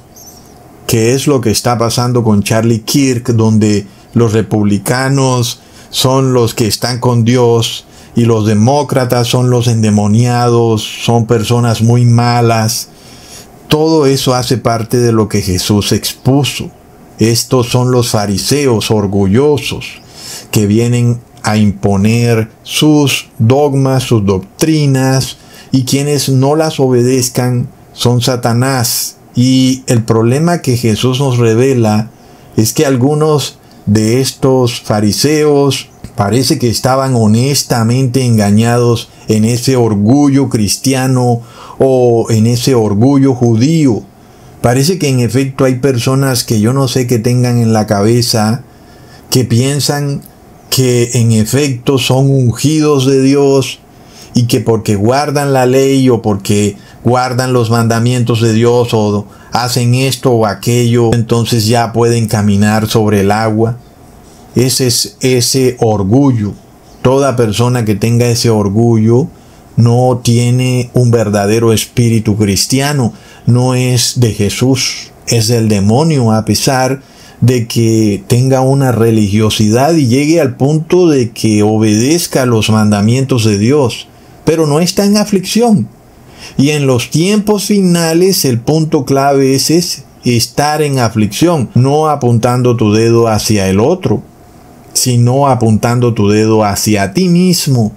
que es lo que está pasando con Charlie Kirk, donde los republicanos son los que están con Dios y los demócratas son los endemoniados, son personas muy malas. Todo eso hace parte de lo que Jesús expuso. Estos son los fariseos orgullosos que vienen a imponer sus dogmas, sus doctrinas, y quienes no las obedezcan son Satanás. Y el problema que Jesús nos revela es que algunos de estos fariseos parece que estaban honestamente engañados en ese orgullo cristiano o en ese orgullo judío. Parece que en efecto hay personas que yo no sé qué tengan en la cabeza, que piensan que en efecto son ungidos de Dios y que porque guardan la ley o porque guardan los mandamientos de Dios o hacen esto o aquello, entonces ya pueden caminar sobre el agua. Ese es ese orgullo. Toda persona que tenga ese orgullo no tiene un verdadero espíritu cristiano, no es de Jesús, es del demonio, a pesar de que tenga una religiosidad y llegue al punto de que obedezca los mandamientos de Dios, pero no está en aflicción. Y en los tiempos finales el punto clave es estar en aflicción, no apuntando tu dedo hacia el otro, sino apuntando tu dedo hacia ti mismo.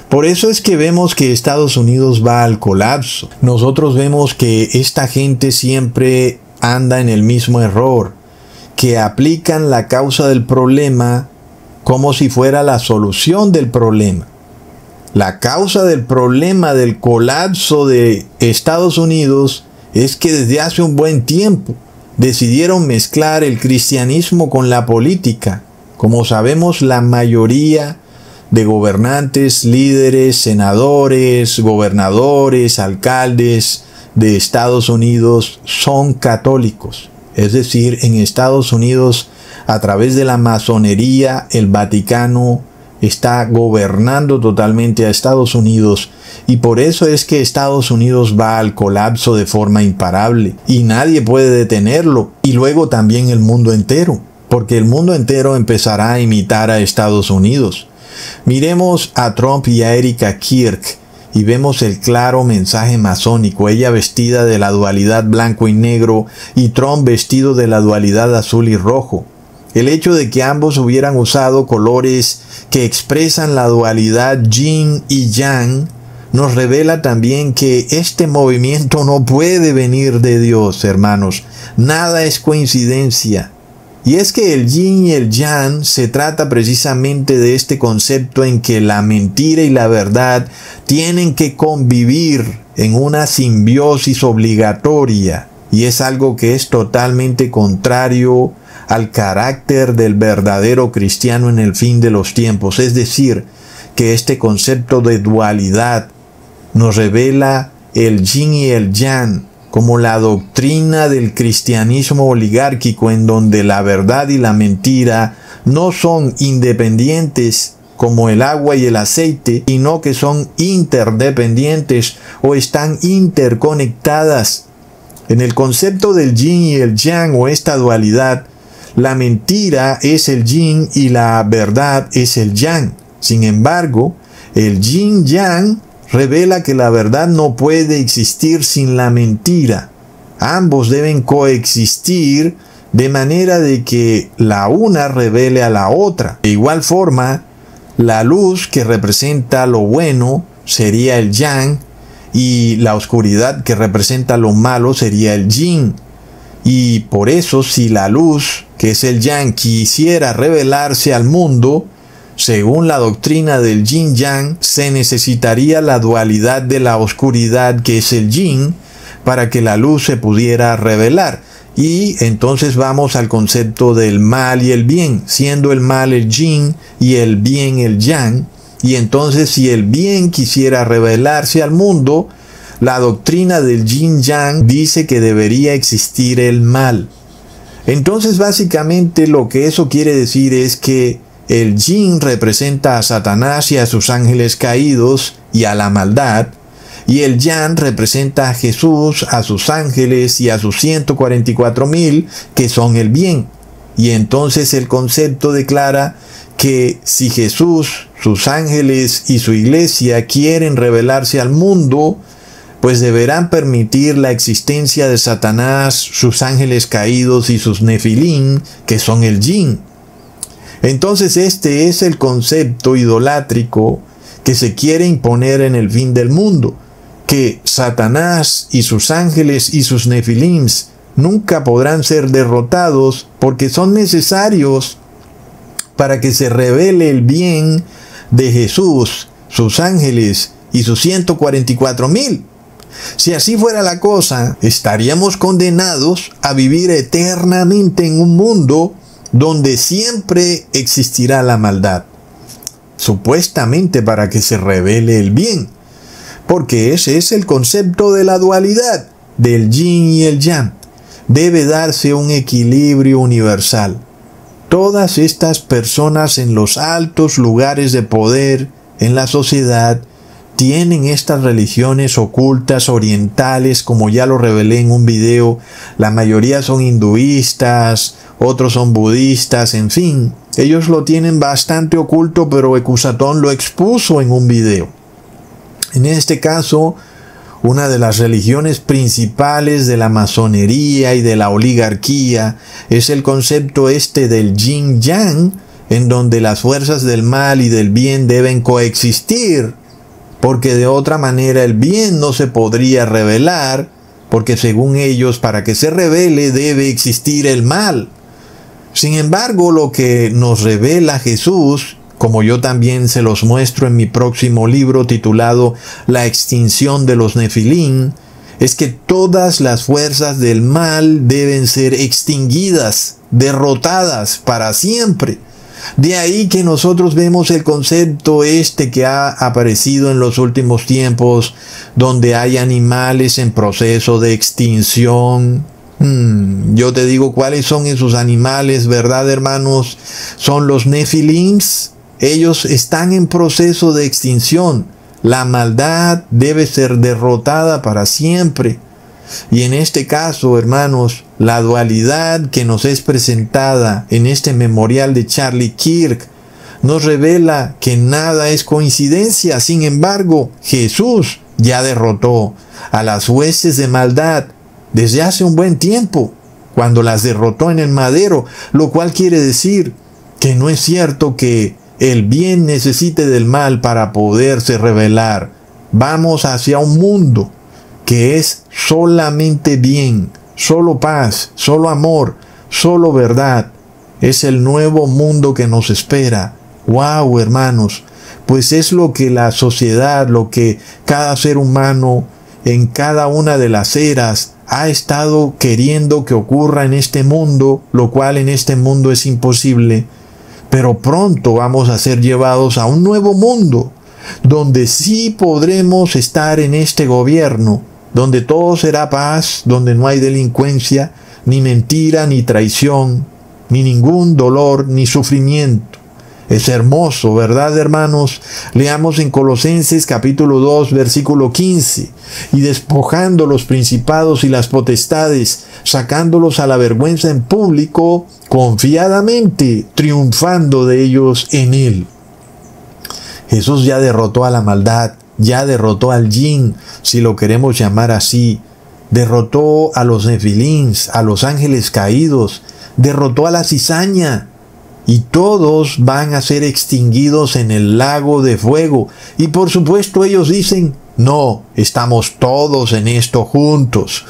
Por eso es que vemos que Estados Unidos va al colapso. Nosotros vemos que esta gente siempre anda en el mismo error, que aplican la causa del problema como si fuera la solución del problema. La causa del problema del colapso de Estados Unidos es que desde hace un buen tiempo decidieron mezclar el cristianismo con la política. Como sabemos, la mayoría de gobernantes, líderes, senadores, gobernadores, alcaldes de Estados Unidos son católicos. Es decir, en Estados Unidos, a través de la masonería, el Vaticano está gobernando totalmente a Estados Unidos, y por eso es que Estados Unidos va al colapso de forma imparable y nadie puede detenerlo, y luego también el mundo entero, porque el mundo entero empezará a imitar a Estados Unidos. Miremos a Trump y a Erika Kirk y vemos el claro mensaje masónico, ella vestida de la dualidad blanco y negro y Trump vestido de la dualidad azul y rojo. El hecho de que ambos hubieran usado colores que expresan la dualidad yin y yang nos revela también que este movimiento no puede venir de Dios, hermanos. Nada es coincidencia. Y es que el yin y el yang se trata precisamente de este concepto en que la mentira y la verdad tienen que convivir en una simbiosis obligatoria. Y es algo que es totalmente contrario al carácter del verdadero cristiano en el fin de los tiempos. Es decir, que este concepto de dualidad nos revela el yin y el yang, como la doctrina del cristianismo oligárquico, en donde la verdad y la mentira no son independientes como el agua y el aceite, sino que son interdependientes o están interconectadas. En el concepto del yin y el yang, o esta dualidad, la mentira es el yin y la verdad es el yang. Sin embargo, el yin-yang revela que la verdad no puede existir sin la mentira. Ambos deben coexistir de manera de que la una revele a la otra. De igual forma, la luz que representa lo bueno sería el yang y la oscuridad que representa lo malo sería el yin. Y por eso, si la luz, que es el yang, quisiera revelarse al mundo, según la doctrina del yin-yang, se necesitaría la dualidad de la oscuridad, que es el yin, para que la luz se pudiera revelar. Y entonces vamos al concepto del mal y el bien, siendo el mal el yin y el bien el yang. Y entonces, si el bien quisiera revelarse al mundo, la doctrina del yin-yang dice que debería existir el mal. Entonces, básicamente lo que eso quiere decir es que el yin representa a Satanás y a sus ángeles caídos y a la maldad, y el yang representa a Jesús, a sus ángeles y a sus 144,000 que son el bien. Y entonces el concepto declara que si Jesús, sus ángeles y su iglesia quieren revelarse al mundo, pues deberán permitir la existencia de Satanás, sus ángeles caídos y sus nefilim, que son el yin. Entonces este es el concepto idolátrico que se quiere imponer en el fin del mundo, que Satanás y sus ángeles y sus nefilims nunca podrán ser derrotados porque son necesarios para que se revele el bien de Jesús, sus ángeles y sus 144,000. Si así fuera la cosa, estaríamos condenados a vivir eternamente en un mundo donde siempre existirá la maldad, supuestamente para que se revele el bien, porque ese es el concepto de la dualidad, del yin y el yang. Debe darse un equilibrio universal. Todas estas personas en los altos lugares de poder en la sociedad tienen estas religiones ocultas orientales, como ya lo revelé en un video. La mayoría son hinduistas, otros son budistas, en fin. Ellos lo tienen bastante oculto, pero Ecusatón lo expuso en un video. En este caso, una de las religiones principales de la masonería y de la oligarquía es el concepto este del yin-yang, en donde las fuerzas del mal y del bien deben coexistir, porque de otra manera el bien no se podría revelar, porque según ellos, para que se revele debe existir el mal. Sin embargo, lo que nos revela Jesús, como yo también se los muestro en mi próximo libro titulado La extinción de los nefilim, es que todas las fuerzas del mal deben ser extinguidas, derrotadas para siempre. De ahí que nosotros vemos el concepto este que ha aparecido en los últimos tiempos, donde hay animales en proceso de extinción. Yo te digo cuáles son esos animales, ¿verdad, hermanos? Son los nefilims. Ellos están en proceso de extinción. La maldad debe ser derrotada para siempre. Y en este caso, hermanos, la dualidad que nos es presentada en este memorial de Charlie Kirk nos revela que nada es coincidencia. Sin embargo, Jesús ya derrotó a las huestes de maldad desde hace un buen tiempo, cuando las derrotó en el madero, lo cual quiere decir que no es cierto que el bien necesite del mal para poderse revelar. Vamos hacia un mundo que es solamente bien, solo paz, solo amor, solo verdad. Es el nuevo mundo que nos espera. ¡Wow, hermanos! Pues es lo que la sociedad, lo que cada ser humano en cada una de las eras ha estado queriendo que ocurra en este mundo, lo cual en este mundo es imposible. Pero pronto vamos a ser llevados a un nuevo mundo, donde sí podremos estar en este gobierno, donde todo será paz, donde no hay delincuencia, ni mentira, ni traición, ni ningún dolor, ni sufrimiento. Es hermoso, ¿verdad, hermanos? Leamos en Colosenses capítulo 2, versículo 15. Y despojando los principados y las potestades, sacándolos a la vergüenza en público, confiadamente, triunfando de ellos en él. Jesús ya derrotó a la maldad, ya derrotó al yin, si lo queremos llamar así. Derrotó a los nefilins, a los ángeles caídos, derrotó a la cizaña. Y todos van a ser extinguidos en el lago de fuego. Y por supuesto ellos dicen, no, estamos todos en esto juntos.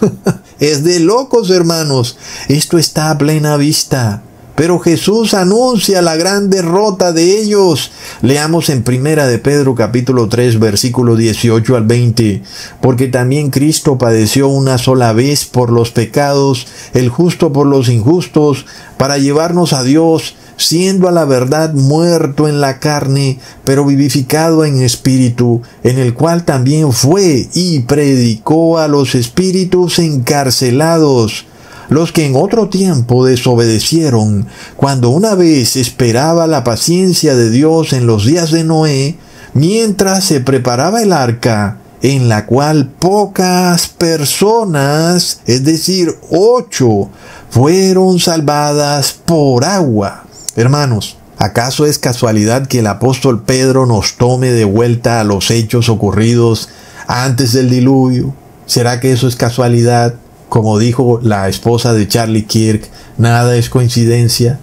Es de locos, hermanos. Esto está a plena vista. Pero Jesús anuncia la gran derrota de ellos. Leamos en Primera de Pedro capítulo 3 versículo 18 al 20. Porque también Cristo padeció una sola vez por los pecados, el justo por los injustos, para llevarnos a Dios, siendo a la verdad muerto en la carne, pero vivificado en espíritu, en el cual también fue y predicó a los espíritus encarcelados, los que en otro tiempo desobedecieron, cuando una vez esperaba la paciencia de Dios en los días de Noé, mientras se preparaba el arca, en la cual pocas personas, es decir, 8, fueron salvadas por agua. Hermanos, ¿acaso es casualidad que el apóstol Pedro nos tome de vuelta a los hechos ocurridos antes del diluvio? ¿Será que eso es casualidad? Como dijo la esposa de Charlie Kirk, nada es coincidencia.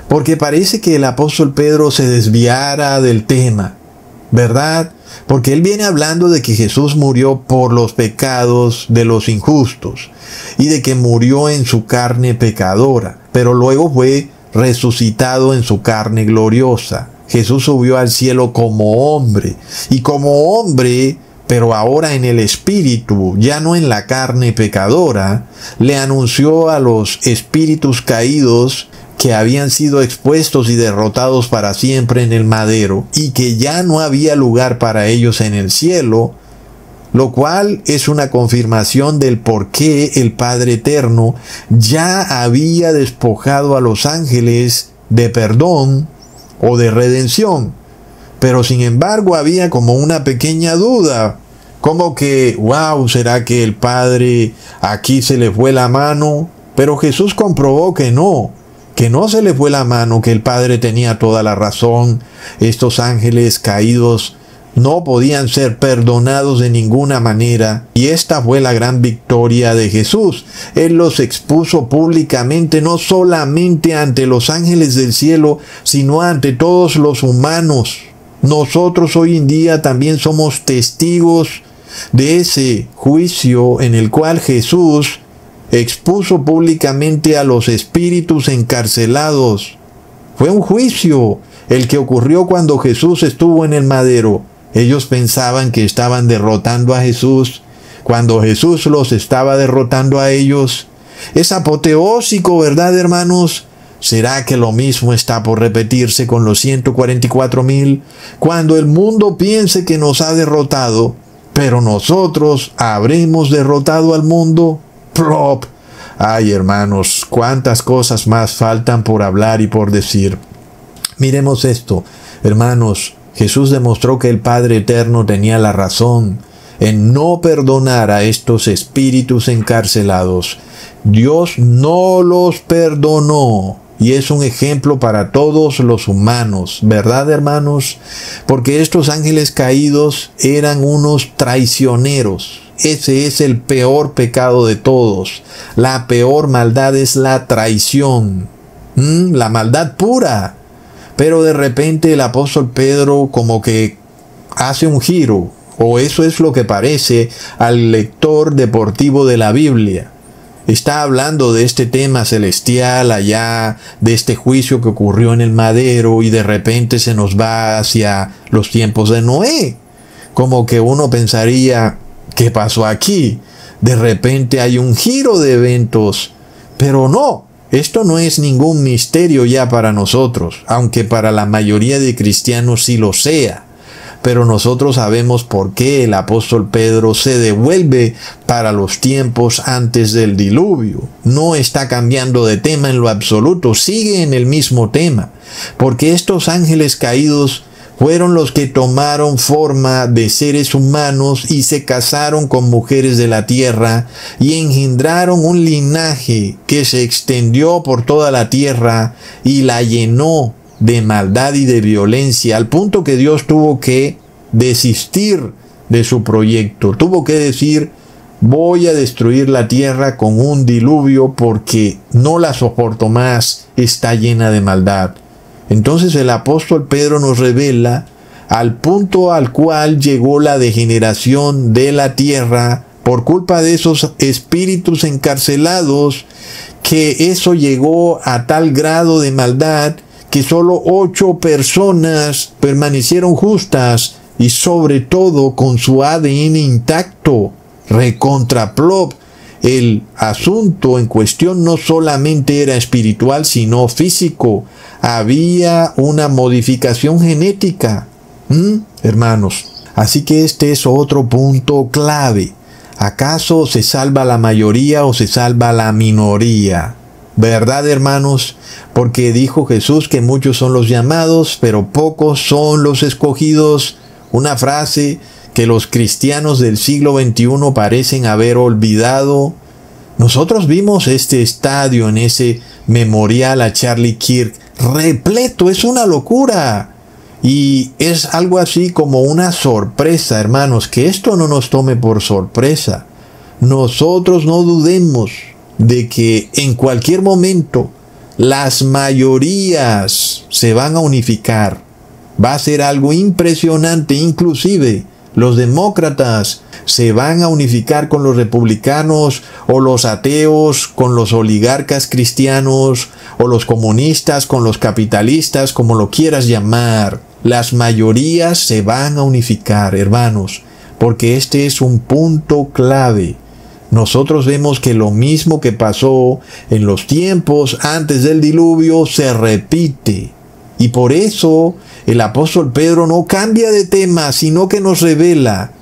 Porque parece que el apóstol Pedro se desviara del tema, ¿verdad? Porque él viene hablando de que Jesús murió por los pecados de los injustos y de que murió en su carne pecadora, pero luego fue resucitado en su carne gloriosa. Jesús subió al cielo como hombre, y como hombre, pero ahora en el espíritu, ya no en la carne pecadora, le anunció a los espíritus caídos que habían sido expuestos y derrotados para siempre en el madero, y que ya no había lugar para ellos en el cielo, lo cual es una confirmación del por qué el Padre Eterno ya había despojado a los ángeles de perdón o de redención. Pero sin embargo había como una pequeña duda, como que, wow, ¿será que el Padre aquí se le fue la mano? Pero Jesús comprobó que no se le fue la mano, que el Padre tenía toda la razón. Estos ángeles caídos no podían ser perdonados de ninguna manera, y esta fue la gran victoria de Jesús. Él los expuso públicamente, no solamente ante los ángeles del cielo, sino ante todos los humanos. Nosotros hoy en día también somos testigos de ese juicio en el cual Jesús expuso públicamente a los espíritus encarcelados. Fue un juicio el que ocurrió cuando Jesús estuvo en el madero. Ellos pensaban que estaban derrotando a Jesús, cuando Jesús los estaba derrotando a ellos. Es apoteósico, ¿verdad, hermanos? ¿Será que lo mismo está por repetirse con los 144,000? Cuando el mundo piense que nos ha derrotado, pero nosotros habremos derrotado al mundo. ¡Plop! Ay, hermanos, cuántas cosas más faltan por hablar y por decir. Miremos esto, hermanos. Jesús demostró que el Padre Eterno tenía la razón en no perdonar a estos espíritus encarcelados. Dios no los perdonó, y es un ejemplo para todos los humanos, ¿verdad, hermanos? Porque estos ángeles caídos eran unos traicioneros. Ese es el peor pecado de todos. La peor maldad es la traición, la maldad pura. Pero de repente el apóstol Pedro como que hace un giro, o eso es lo que parece al lector deportivo de la Biblia. Está hablando de este tema celestial allá, de este juicio que ocurrió en el madero, y de repente se nos va hacia los tiempos de Noé. Como que uno pensaría, ¿qué pasó aquí? De repente hay un giro de eventos, pero no. Esto no es ningún misterio ya para nosotros, aunque para la mayoría de cristianos sí lo sea. pero nosotros sabemos por qué el apóstol Pedro se devuelve para los tiempos antes del diluvio. No está cambiando de tema en lo absoluto, sigue en el mismo tema, porque estos ángeles caídos fueron los que tomaron forma de seres humanos y se casaron con mujeres de la tierra y engendraron un linaje que se extendió por toda la tierra y la llenó de maldad y de violencia, al punto que Dios tuvo que desistir de su proyecto. Tuvo que decir: voy a destruir la tierra con un diluvio porque no la soporto más, está llena de maldad. Entonces el apóstol Pedro nos revela al punto al cual llegó la degeneración de la tierra por culpa de esos espíritus encarcelados, que eso llegó a tal grado de maldad que solo 8 personas permanecieron justas y sobre todo con su ADN intacto. Recontraplop. El asunto en cuestión no solamente era espiritual, sino físico. Había una modificación genética, hermanos. Así que este es otro punto clave. ¿Acaso se salva la mayoría o se salva la minoría? ¿Verdad, hermanos? Porque dijo Jesús que muchos son los llamados, pero pocos son los escogidos. Una frase que los cristianos del siglo XXI parecen haber olvidado. Nosotros vimos este estadio en ese memorial a Charlie Kirk repleto, es una locura. Y es algo así como una sorpresa, hermanos, que esto no nos tome por sorpresa. Nosotros no dudemos de que en cualquier momento las mayorías se van a unificar. Va a ser algo impresionante, inclusive los demócratas se van a unificar con los republicanos, o los ateos con los oligarcas cristianos, o los comunistas con los capitalistas, como lo quieras llamar. Las mayorías se van a unificar, hermanos, porque este es un punto clave. Nosotros vemos que lo mismo que pasó en los tiempos antes del diluvio se repite. Y por eso el apóstol Pedro no cambia de tema, sino que nos revela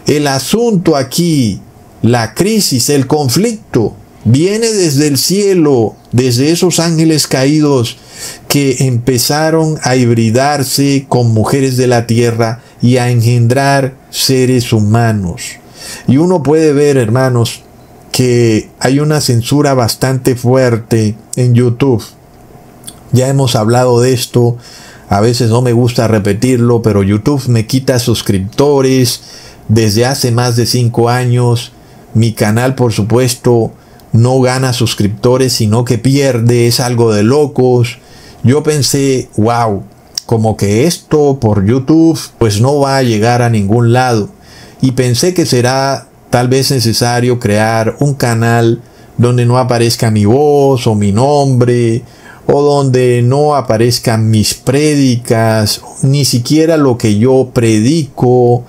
el asunto aquí, la crisis, el conflicto, viene desde el cielo, desde esos ángeles caídos que empezaron a hibridarse con mujeres de la tierra y a engendrar seres humanos. Y uno puede ver, hermanos, que hay una censura bastante fuerte en YouTube. Ya hemos hablado de esto, a veces no me gusta repetirlo, pero YouTube me quita suscriptores desde hace más de 5 años. Mi canal, por supuesto, no gana suscriptores, sino que pierde, es algo de locos. Yo pensé, wow, como que esto por YouTube pues no va a llegar a ningún lado. Y pensé que será tal vez necesario crear un canal donde no aparezca mi voz o mi nombre, o donde no aparezcan mis prédicas, ni siquiera lo que yo predico,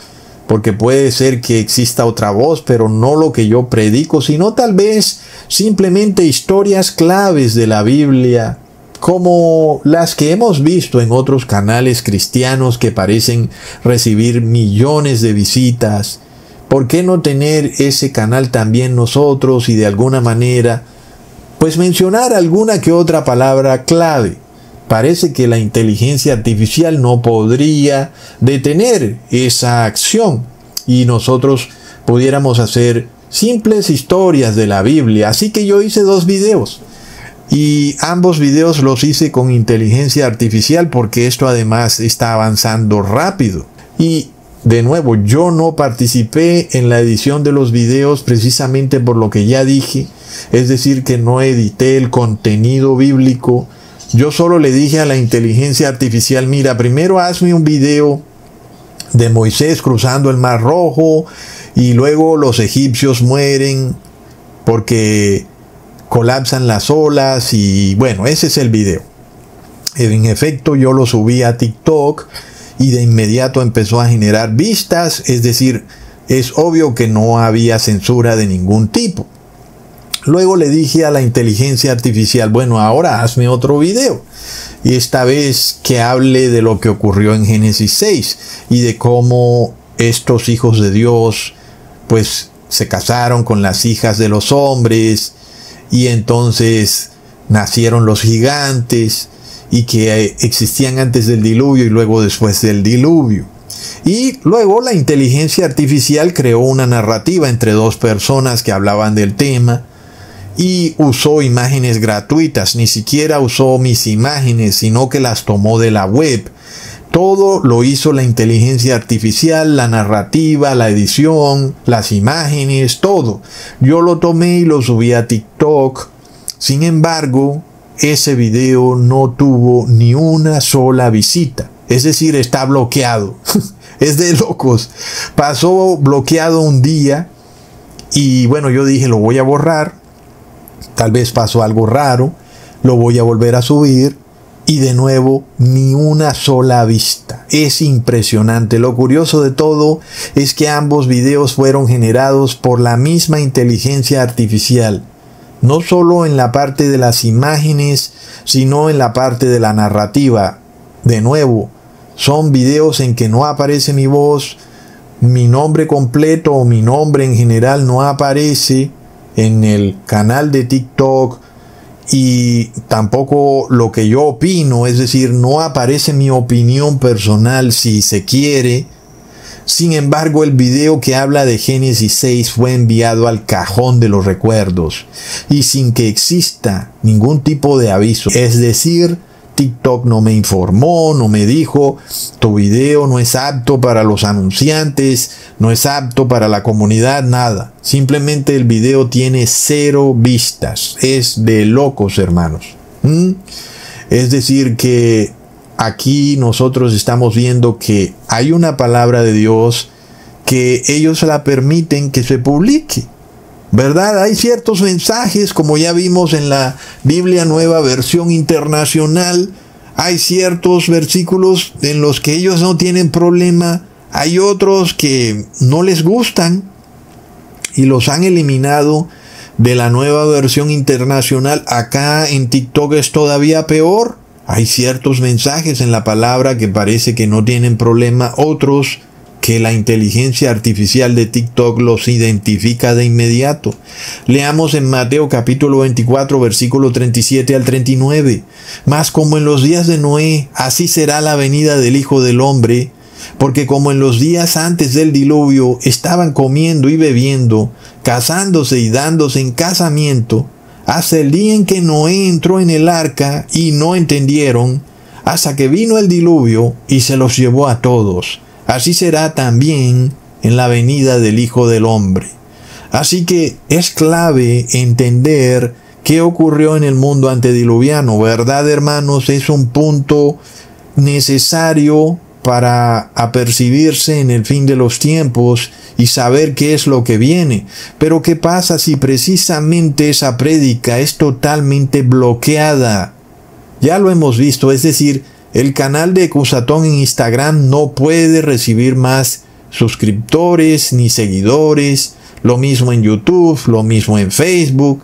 porque puede ser que exista otra voz, pero no lo que yo predico, sino tal vez simplemente historias claves de la Biblia, como las que hemos visto en otros canales cristianos que parecen recibir millones de visitas. ¿Por qué no tener ese canal también nosotros y de alguna manera pues mencionar alguna que otra palabra clave? Parece que la inteligencia artificial no podría detener esa acción y nosotros pudiéramos hacer simples historias de la Biblia. Así que yo hice 2 videos y ambos videos los hice con inteligencia artificial, porque esto además está avanzando rápido. Y de nuevo, yo no participé en la edición de los videos precisamente por lo que ya dije, es decir, que no edité el contenido bíblico. Yo solo le dije a la inteligencia artificial: mira, primero hazme un video de Moisés cruzando el Mar Rojo y luego los egipcios mueren porque colapsan las olas, y bueno, ese es el video. En efecto, yo lo subí a TikTok y de inmediato empezó a generar vistas, es decir, es obvio que no había censura de ningún tipo. Luego le dije a la inteligencia artificial, bueno, ahora hazme otro video. Y esta vez que hable de lo que ocurrió en Génesis 6 y de cómo estos hijos de Dios pues se casaron con las hijas de los hombres y entonces nacieron los gigantes y que existían antes del diluvio y luego después del diluvio. Y luego la inteligencia artificial creó una narrativa entre dos personas que hablaban del tema y usó imágenes gratuitas, ni siquiera usó mis imágenes, sino que las tomó de la web. Todo lo hizo la inteligencia artificial, la narrativa, la edición, las imágenes, todo. Yo lo tomé y lo subí a TikTok. Sin embargo, ese video no tuvo ni una sola visita. Es decir, está bloqueado. Es de locos. Pasó bloqueado un día y bueno, yo dije, lo voy a borrar. Tal vez pasó algo raro, lo voy a volver a subir y de nuevo ni una sola vista. Es impresionante. Lo curioso de todo es que ambos videos fueron generados por la misma inteligencia artificial. No solo en la parte de las imágenes, sino en la parte de la narrativa. De nuevo, son videos en que no aparece mi voz, mi nombre completo o mi nombre en general no aparece en el canal de TikTok y tampoco lo que yo opino, es decir, no aparece mi opinión personal si se quiere. Sin embargo, el video que habla de Génesis 6 fue enviado al cajón de los recuerdos y sin que exista ningún tipo de aviso. Es decir, TikTok no me informó, no me dijo, tu video no es apto para los anunciantes, no es apto para la comunidad, nada. Simplemente el video tiene 0 vistas. Es de locos, hermanos. Es decir que aquí nosotros estamos viendo que hay una palabra de Dios que ellos la permiten que se publique. ¿Verdad? Hay ciertos mensajes, como ya vimos en la Biblia Nueva Versión Internacional, hay ciertos versículos en los que ellos no tienen problema, hay otros que no les gustan y los han eliminado de la Nueva Versión Internacional. Acá en TikTok es todavía peor, hay ciertos mensajes en la palabra que parece que no tienen problema, otros que la inteligencia artificial de TikTok los identifica de inmediato. Leamos en Mateo capítulo 24, versículo 37 al 39. Mas como en los días de Noé, así será la venida del Hijo del Hombre, porque como en los días antes del diluvio estaban comiendo y bebiendo, casándose y dándose en casamiento, hasta el día en que Noé entró en el arca y no entendieron, hasta que vino el diluvio y se los llevó a todos. Así será también en la venida del Hijo del Hombre. Así que es clave entender qué ocurrió en el mundo antediluviano, ¿verdad, hermanos? Es un punto necesario para apercibirse en el fin de los tiempos y saber qué es lo que viene. Pero ¿qué pasa si precisamente esa prédica es totalmente bloqueada? Ya lo hemos visto, es decir, el canal de Cusatón en Instagram no puede recibir más suscriptores ni seguidores. Lo mismo en YouTube, lo mismo en Facebook.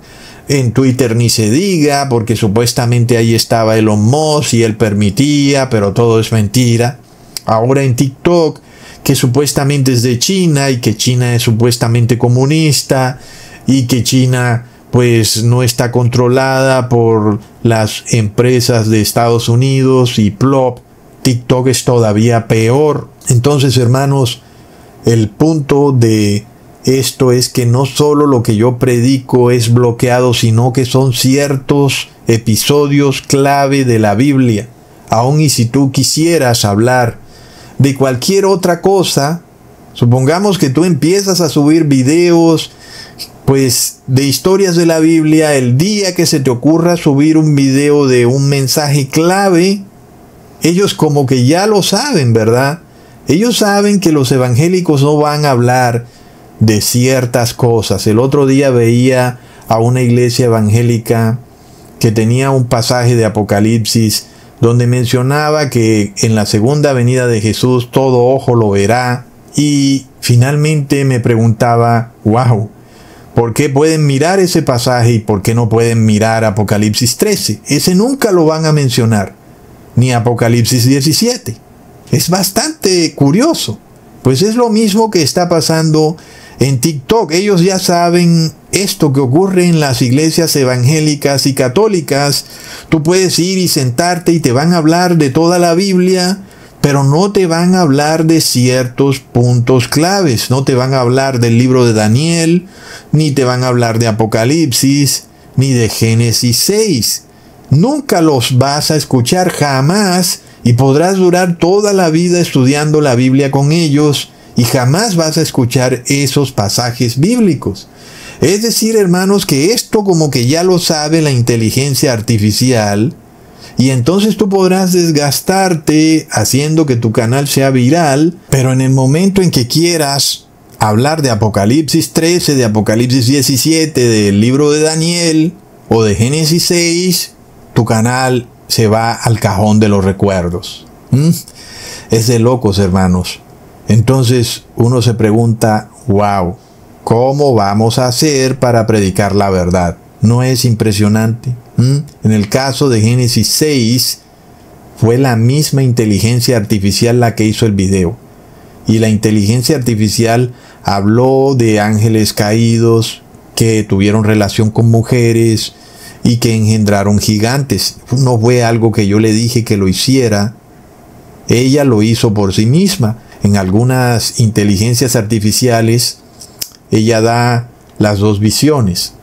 En Twitter ni se diga, porque supuestamente ahí estaba Elon Musk y él permitía, pero todo es mentira. Ahora en TikTok, que supuestamente es de China y que China es supuestamente comunista y que China pues no está controlada por las empresas de Estados Unidos y plop, TikTok es todavía peor. Entonces, hermanos, el punto de esto es que no solo lo que yo predico es bloqueado, sino que son ciertos episodios clave de la Biblia. Aun y si tú quisieras hablar de cualquier otra cosa, supongamos que tú empiezas a subir videos pues de historias de la Biblia, el día que se te ocurra subir un video de un mensaje clave, ellos como que ya lo saben, ¿verdad? Ellos saben que los evangélicos no van a hablar de ciertas cosas. El otro día veía a una iglesia evangélica que tenía un pasaje de Apocalipsis donde mencionaba que en la segunda venida de Jesús todo ojo lo verá, y finalmente me preguntaba, wow, ¿Por qué pueden mirar ese pasaje y por qué no pueden mirar Apocalipsis 13? Ese nunca lo van a mencionar, ni Apocalipsis 17. Es bastante curioso. Pues es lo mismo que está pasando en TikTok. Ellos ya saben esto que ocurre en las iglesias evangélicas y católicas. Tú puedes ir y sentarte y te van a hablar de toda la Biblia, pero no te van a hablar de ciertos puntos claves. No te van a hablar del libro de Daniel, ni te van a hablar de Apocalipsis, ni de Génesis 6. Nunca los vas a escuchar jamás, y podrás durar toda la vida estudiando la Biblia con ellos y jamás vas a escuchar esos pasajes bíblicos. Es decir, hermanos, que esto como que ya lo sabe la inteligencia artificial, y entonces tú podrás desgastarte haciendo que tu canal sea viral, pero en el momento en que quieras hablar de Apocalipsis 13, de Apocalipsis 17, del libro de Daniel o de Génesis 6, tu canal se va al cajón de los recuerdos. Es de locos, hermanos. Entonces uno se pregunta, wow, ¿cómo vamos a hacer para predicar la verdad? ¿No es impresionante? En el caso de Génesis 6, fue la misma inteligencia artificial la que hizo el video. Y la inteligencia artificial habló de ángeles caídos que tuvieron relación con mujeres y que engendraron gigantes. No fue algo que yo le dije que lo hiciera. Ella lo hizo por sí misma. En algunas inteligencias artificiales, ella da las dos visiones.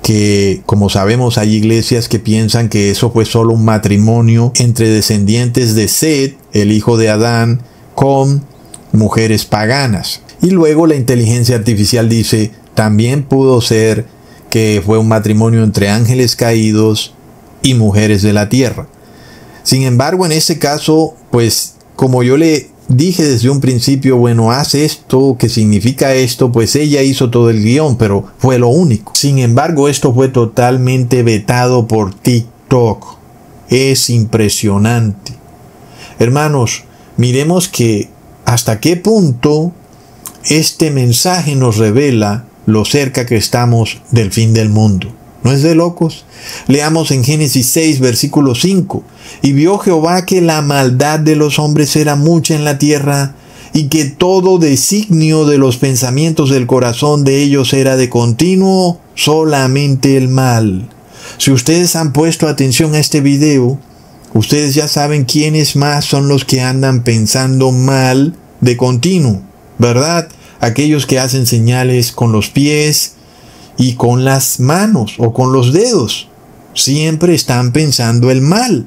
Que, como sabemos, hay iglesias que piensan que eso fue solo un matrimonio entre descendientes de Set, el hijo de Adán, con mujeres paganas. Y luego la inteligencia artificial dice, también pudo ser que fue un matrimonio entre ángeles caídos y mujeres de la tierra. Sin embargo, en ese caso, pues como yo le dije desde un principio, bueno, haz esto, ¿qué significa esto? Pues ella hizo todo el guión, pero fue lo único. Sin embargo, esto fue totalmente vetado por TikTok. Es impresionante. Hermanos, miremos que hasta qué punto este mensaje nos revela lo cerca que estamos del fin del mundo. ¿No es de locos? Leamos en Génesis 6, versículo 5. Y vio Jehová que la maldad de los hombres era mucha en la tierra, y que todo designio de los pensamientos del corazón de ellos era de continuo solamente el mal. Si ustedes han puesto atención a este video, ustedes ya saben quiénes más son los que andan pensando mal de continuo, ¿verdad? Aquellos que hacen señales con los pies y con las manos o con los dedos. Siempre están pensando el mal.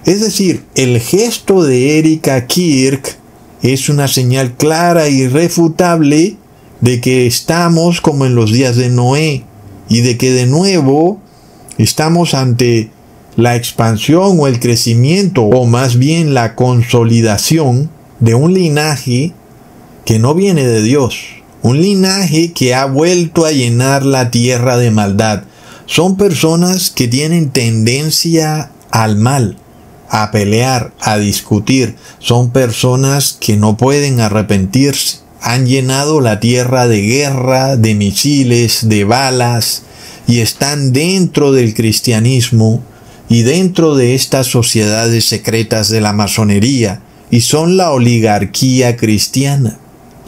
Es decir, el gesto de Erika Kirk es una señal clara y irrefutable de que estamos como en los días de Noé y de que de nuevo estamos ante la expansión o el crecimiento, o más bien la consolidación de un linaje que no viene de Dios, un linaje que ha vuelto a llenar la tierra de maldad. Son personas que tienen tendencia al mal, a pelear, a discutir. Son personas que no pueden arrepentirse. Han llenado la tierra de guerra, de misiles, de balas, y están dentro del cristianismo y dentro de estas sociedades secretas de la masonería, y son la oligarquía cristiana.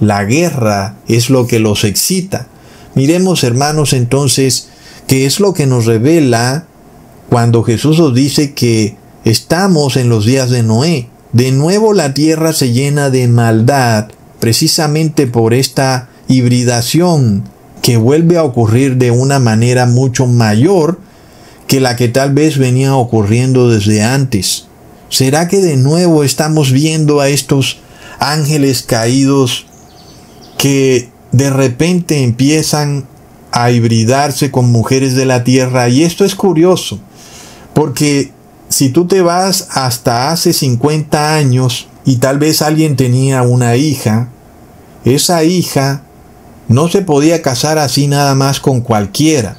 La guerra es lo que los excita. Miremos, hermanos, entonces, qué es lo que nos revela cuando Jesús nos dice que estamos en los días de Noé. De nuevo la tierra se llena de maldad, precisamente por esta hibridación que vuelve a ocurrir de una manera mucho mayor que la que tal vez venía ocurriendo desde antes. ¿Será que de nuevo estamos viendo a estos ángeles caídos que de repente empiezan a hibridarse con mujeres de la tierra? Y esto es curioso, porque si tú te vas hasta hace 50 años y tal vez alguien tenía una hija, esa hija no se podía casar así nada más con cualquiera.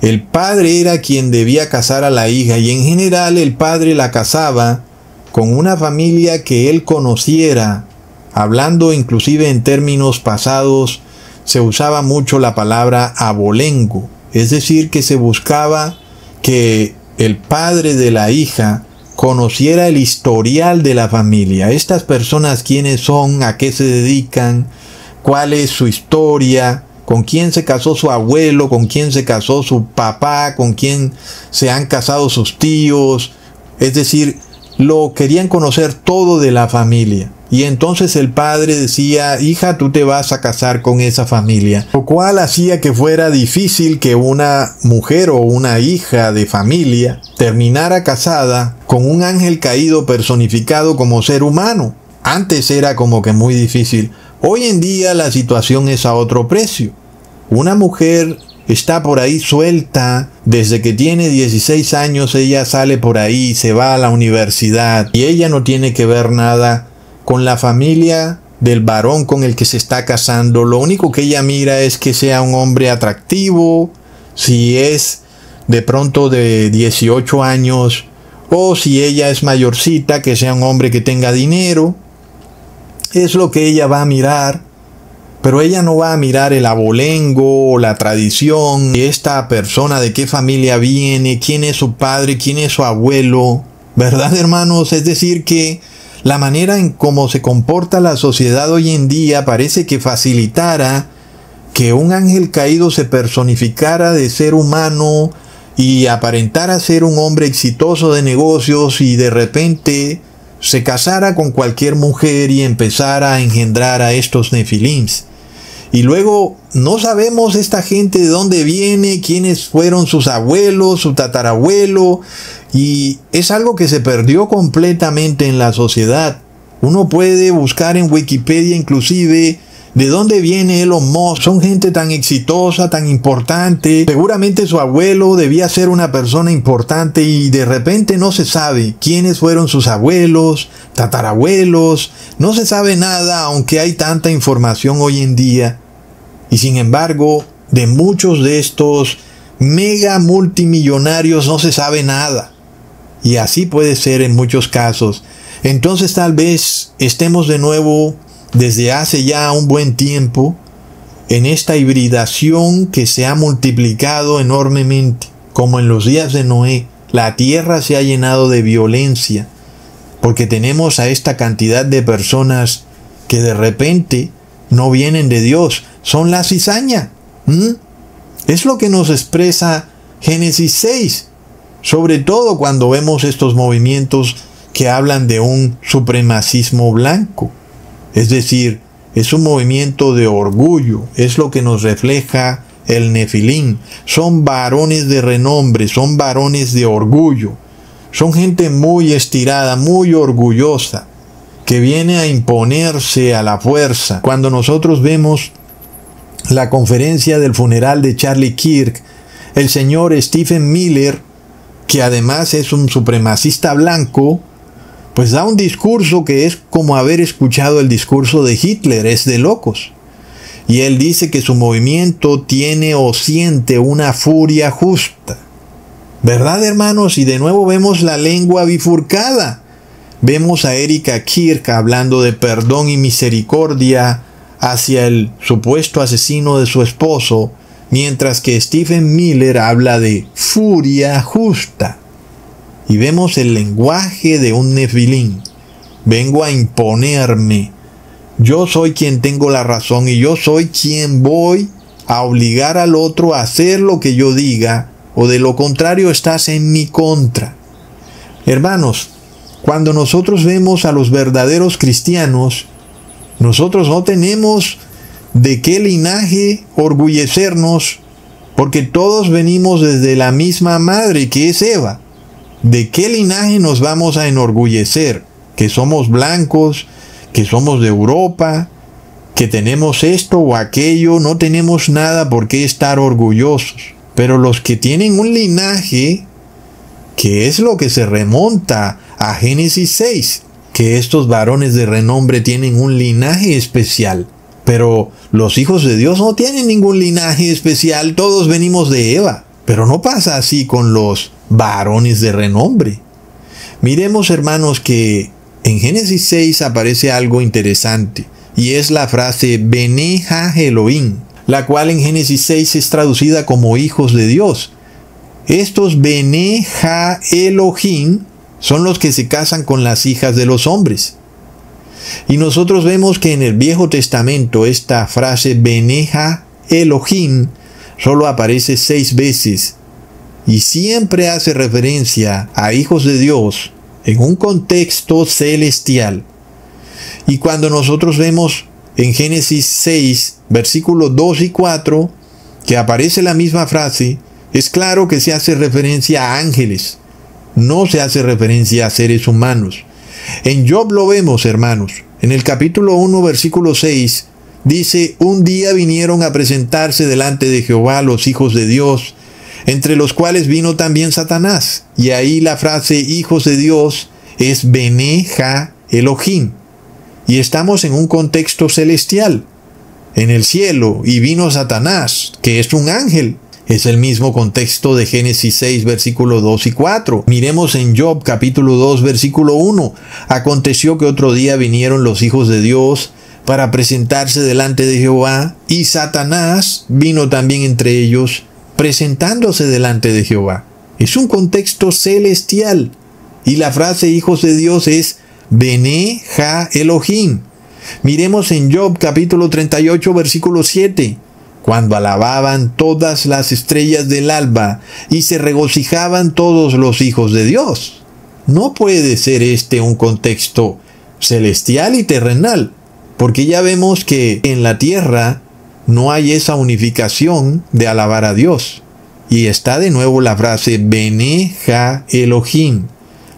El padre era quien debía casar a la hija, y en general el padre la casaba con una familia que él conociera, hablando inclusive en términos pasados se usaba mucho la palabra abolengo, es decir, que se buscaba que el padre de la hija conociera el historial de la familia. Estas personas, quiénes son, a qué se dedican, cuál es su historia, con quién se casó su abuelo, con quién se casó su papá, con quién se han casado sus tíos. Es decir, lo querían conocer todo de la familia. Y entonces el padre decía, hija, tú te vas a casar con esa familia. Lo cual hacía que fuera difícil que una mujer o una hija de familia terminara casada con un ángel caído personificado como ser humano. Antes era como que muy difícil. Hoy en día la situación es a otro precio. Una mujer está por ahí suelta, desde que tiene 16 años ella sale por ahí, se va a la universidad y ella no tiene que ver nada con la familia del varón con el que se está casando. Lo único que ella mira es que sea un hombre atractivo, si es de pronto de 18 años, o si ella es mayorcita, que sea un hombre que tenga dinero. Es lo que ella va a mirar, pero ella no va a mirar el abolengo o la tradición, esta persona de qué familia viene, quién es su padre, quién es su abuelo, ¿verdad, hermanos? Es decir, que la manera en cómo se comporta la sociedad hoy en día parece que facilitara que un ángel caído se personificara de ser humano y aparentara ser un hombre exitoso de negocios y de repente se casara con cualquier mujer y empezara a engendrar a estos nefilims. Y luego no sabemos esta gente de dónde viene, quiénes fueron sus abuelos, su tatarabuelo, y es algo que se perdió completamente en la sociedad. Uno puede buscar en Wikipedia inclusive de dónde viene Elon Musk. Son gente tan exitosa, tan importante. Seguramente su abuelo debía ser una persona importante y de repente no se sabe quiénes fueron sus abuelos, tatarabuelos. No se sabe nada, aunque hay tanta información hoy en día. Y sin embargo, de muchos de estos mega multimillonarios no se sabe nada. Y así puede ser en muchos casos. Entonces tal vez estemos de nuevo desde hace ya un buen tiempo en esta hibridación que se ha multiplicado enormemente. Como en los días de Noé, la tierra se ha llenado de violencia porque tenemos a esta cantidad de personas que de repente no vienen de Dios, son la cizaña. Es lo que nos expresa Génesis 6, sobre todo cuando vemos estos movimientos que hablan de un supremacismo blanco. Es decir, es un movimiento de orgullo, es lo que nos refleja el Nefilim. Son varones de renombre, son varones de orgullo, son gente muy estirada, muy orgullosa, que viene a imponerse a la fuerza. Cuando nosotros vemos la conferencia del funeral de Charlie Kirk, el señor Stephen Miller, que además es un supremacista blanco, pues da un discurso que es como haber escuchado el discurso de Hitler, es de locos. Y él dice que su movimiento tiene o siente una furia justa. ¿Verdad, hermanos? Y de nuevo vemos la lengua bifurcada. Vemos a Erika Kirk hablando de perdón y misericordia hacia el supuesto asesino de su esposo, mientras que Stephen Miller habla de furia justa. Y vemos el lenguaje de un Nefilim. Vengo a imponerme. Yo soy quien tengo la razón y yo soy quien voy a obligar al otro a hacer lo que yo diga, o de lo contrario estás en mi contra. Hermanos, cuando nosotros vemos a los verdaderos cristianos, nosotros no tenemos de qué linaje orgullecernos, porque todos venimos desde la misma madre que es Eva. ¿De qué linaje nos vamos a enorgullecer? Que somos blancos, que somos de Europa, que tenemos esto o aquello, no tenemos nada por qué estar orgullosos. Pero los que tienen un linaje, que es lo que se remonta a Génesis 6, que estos varones de renombre tienen un linaje especial. Pero los hijos de Dios no tienen ningún linaje especial, todos venimos de Eva. Pero no pasa así con los varones de renombre. Miremos, hermanos, que en Génesis 6 aparece algo interesante, y es la frase Bene Ha Elohim. la cual en Génesis 6 es traducida como hijos de Dios. Estos Bene Ha Elohim son los que se casan con las hijas de los hombres. Y nosotros vemos que en el Viejo Testamento esta frase Bene Ha Elohim solo aparece 6 veces y siempre hace referencia a hijos de Dios en un contexto celestial. Y cuando nosotros vemos en Génesis 6, versículos 2 y 4, que aparece la misma frase, es claro que se hace referencia a ángeles, no se hace referencia a seres humanos. En Job lo vemos, hermanos. En el capítulo 1, versículo 6, dice: un día vinieron a presentarse delante de Jehová los hijos de Dios, entre los cuales vino también Satanás. Y ahí la frase hijos de Dios es Bene Ha Elohim. Y estamos en un contexto celestial, en el cielo, y vino Satanás, que es un ángel. Es el mismo contexto de Génesis 6, versículos 2 y 4. Miremos en Job, capítulo 2, versículo 1. Aconteció que otro día vinieron los hijos de Dios para presentarse delante de Jehová, y Satanás vino también entre ellos, presentándose delante de Jehová. Es un contexto celestial. Y la frase hijos de Dios es Bene Ha Elohim. Miremos en Job capítulo 38 versículo 7. Cuando alababan todas las estrellas del alba y se regocijaban todos los hijos de Dios. No puede ser este un contexto celestial y terrenal, porque ya vemos que en la tierra no hay esa unificación de alabar a Dios. Y está de nuevo la frase Bene Ha Elohim,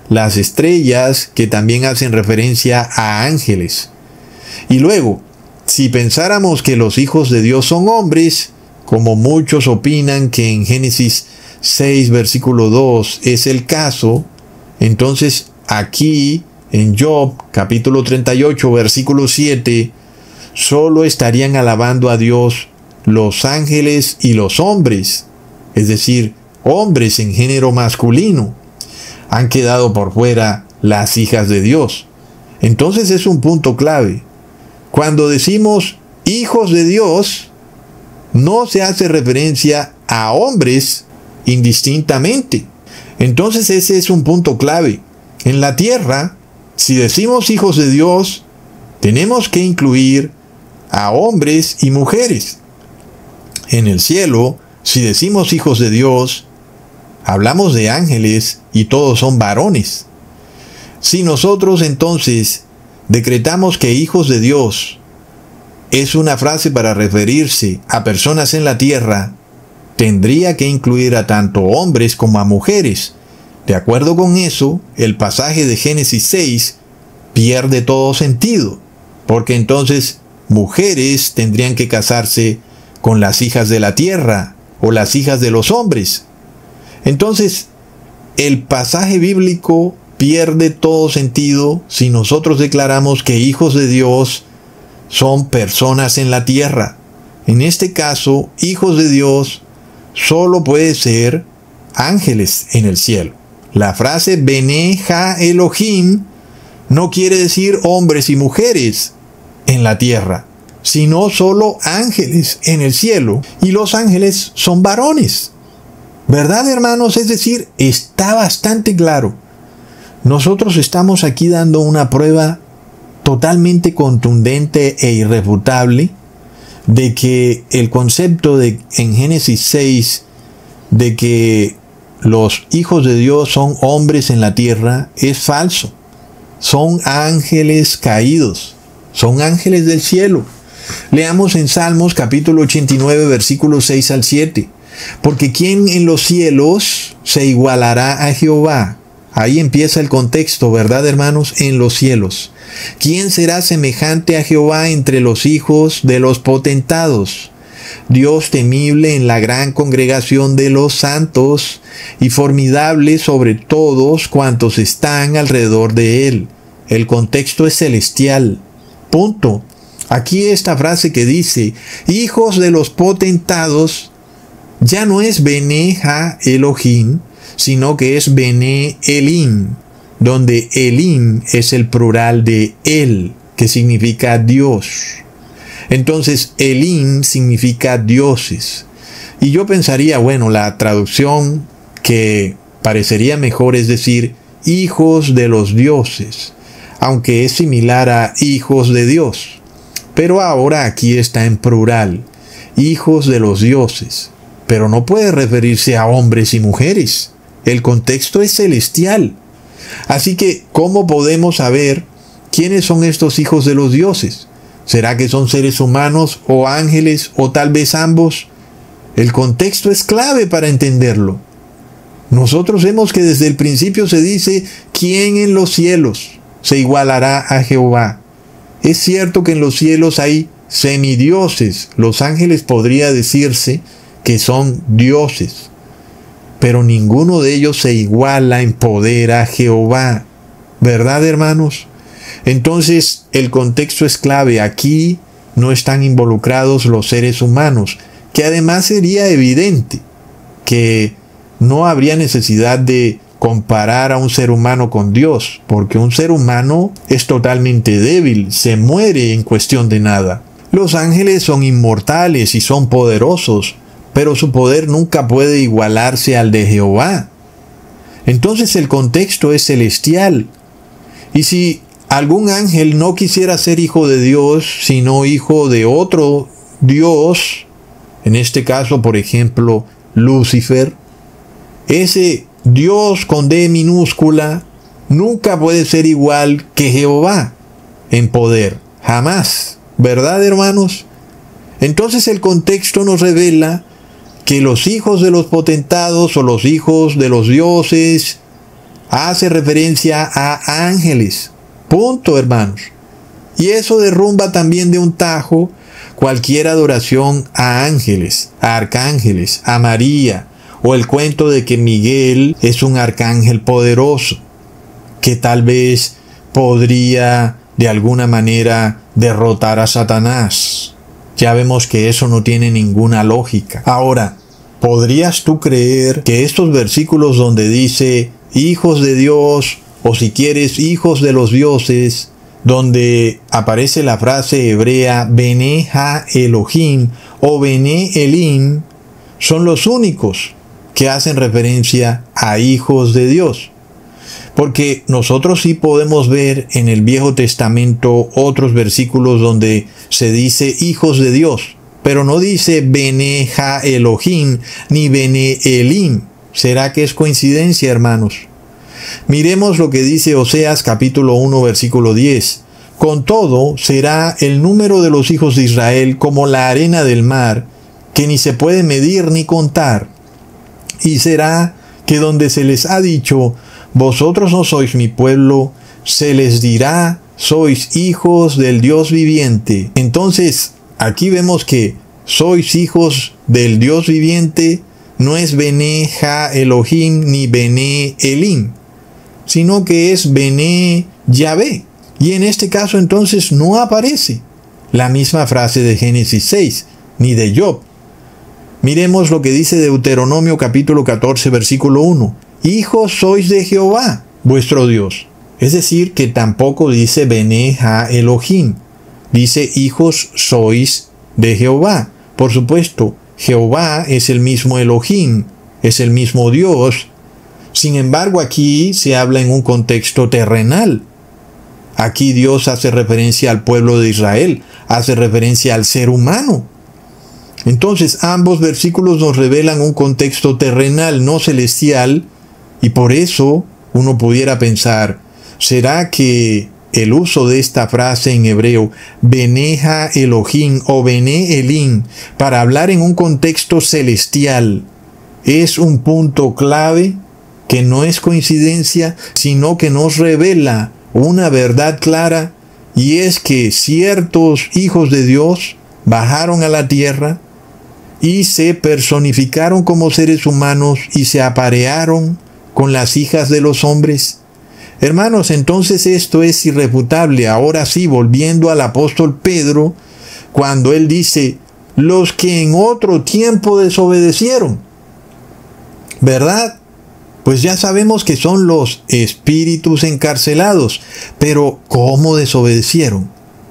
las estrellas que también hacen referencia a ángeles. Y luego, si pensáramos que los hijos de Dios son hombres, como muchos opinan que en Génesis 6 versículo 2 es el caso, entonces aquí en Job capítulo 38 versículo 7 solo estarían alabando a Dios los ángeles y los hombres, es decir, hombres en género masculino. Han quedado por fuera las hijas de Dios. Entonces es un punto clave. Cuando decimos hijos de Dios, no se hace referencia a hombres indistintamente. Entonces ese es un punto clave. En la tierra, si decimos hijos de Dios, tenemos que incluir a hombres y mujeres. En el cielo, si decimos hijos de Dios, hablamos de ángeles y todos son varones. Si nosotros entonces decretamos que hijos de Dios es una frase para referirse a personas en la tierra, tendría que incluir a tanto hombres como a mujeres. De acuerdo con eso, el pasaje de Génesis 6 pierde todo sentido, porque entonces mujeres tendrían que casarse con las hijas de la tierra o las hijas de los hombres. Entonces, el pasaje bíblico pierde todo sentido si nosotros declaramos que hijos de Dios son personas en la tierra. En este caso, hijos de Dios solo puede ser ángeles en el cielo. La frase Bene Ha Elohim no quiere decir hombres y mujeres en la tierra, sino solo ángeles en el cielo. Y los ángeles son varones. ¿Verdad, hermanos? Es decir, está bastante claro. Nosotros estamos aquí dando una prueba totalmente contundente e irrefutable de que el concepto en Génesis 6 de que los hijos de Dios son hombres en la tierra es falso. Son ángeles caídos, son ángeles del cielo. Leamos en Salmos capítulo 89 versículos 6 al 7. Porque ¿quién en los cielos se igualará a Jehová? Ahí empieza el contexto, ¿verdad, hermanos? En los cielos. ¿Quién será semejante a Jehová entre los hijos de los potentados? Dios temible en la gran congregación de los santos y formidable sobre todos cuantos están alrededor de él. El contexto es celestial. Punto. Aquí esta frase que dice, hijos de los potentados, ya no es Bene Ha Elohim, sino que es Bene Elim, donde Elim es el plural de El, que significa Dios. Entonces, Elim significa dioses. Y yo pensaría, bueno, la traducción que parecería mejor es decir, hijos de los dioses, aunque es similar a hijos de Dios. Pero ahora aquí está en plural, hijos de los dioses. Pero no puede referirse a hombres y mujeres. El contexto es celestial. Así que, ¿cómo podemos saber quiénes son estos hijos de los dioses? ¿Será que son seres humanos o ángeles o tal vez ambos? El contexto es clave para entenderlo. Nosotros vemos que desde el principio se dice, ¿quién en los cielos se igualará a Jehová? Es cierto que en los cielos hay semidioses. Los ángeles podría decirse que son dioses, pero ninguno de ellos se iguala en poder a Jehová. ¿Verdad, hermanos? Entonces, el contexto es clave. Aquí no están involucrados los seres humanos, que además sería evidente que no habría necesidad de comparar a un ser humano con Dios, porque un ser humano es totalmente débil, se muere en cuestión de nada. Los ángeles son inmortales y son poderosos, pero su poder nunca puede igualarse al de Jehová. Entonces el contexto es celestial. Y si algún ángel no quisiera ser hijo de Dios, sino hijo de otro Dios, en este caso, por ejemplo, Lucifer, ese Dios con D minúscula nunca puede ser igual que Jehová en poder, jamás. ¿Verdad, hermanos? Entonces el contexto nos revela que los hijos de los potentados o los hijos de los dioses hace referencia a ángeles. Punto, hermanos. Y eso derrumba también de un tajo cualquier adoración a ángeles, a arcángeles, a María, o el cuento de que Miguel es un arcángel poderoso, que tal vez podría de alguna manera derrotar a Satanás. Ya vemos que eso no tiene ninguna lógica. Ahora, ¿podrías tú creer que estos versículos donde dice hijos de Dios, o si quieres hijos de los dioses, donde aparece la frase hebrea Bene Ha Elohim o Bene Elim, son los únicos que hacen referencia a hijos de Dios? Porque nosotros sí podemos ver en el Viejo Testamento otros versículos donde se dice hijos de Dios, pero no dice Bene Ha Elohim ni Bene Elim. ¿Será que es coincidencia, hermanos? Miremos lo que dice Oseas capítulo 1 versículo 10. Con todo, será el número de los hijos de Israel como la arena del mar, que ni se puede medir ni contar. Y será que donde se les ha dicho, vosotros no sois mi pueblo, se les dirá, sois hijos del Dios viviente. Entonces, aquí vemos que sois hijos del Dios viviente, no es Bene Ha Elohim ni Bene Elim, sino que es Bene Yahvé. Y en este caso entonces no aparece la misma frase de Génesis 6, ni de Job. Miremos lo que dice Deuteronomio capítulo 14 versículo 1. Hijos sois de Jehová, vuestro Dios. Es decir, que tampoco dice Bene Ha Elohim. Dice hijos sois de Jehová. Por supuesto, Jehová es el mismo Elohim, es el mismo Dios. Sin embargo, aquí se habla en un contexto terrenal. Aquí Dios hace referencia al pueblo de Israel, hace referencia al ser humano. Entonces, ambos versículos nos revelan un contexto terrenal, no celestial, y por eso uno pudiera pensar, ¿será que el uso de esta frase en hebreo, Bene Ha Elohim o Bene Elim, para hablar en un contexto celestial, es un punto clave que no es coincidencia, sino que nos revela una verdad clara, y es que ciertos hijos de Dios bajaron a la tierra y se personificaron como seres humanos y se aparearon con las hijas de los hombres? Hermanos, entonces esto es irrefutable. Ahora sí, volviendo al apóstol Pedro, cuando él dice, los que en otro tiempo desobedecieron, ¿verdad? Pues ya sabemos que son los espíritus encarcelados, pero ¿cómo desobedecieron?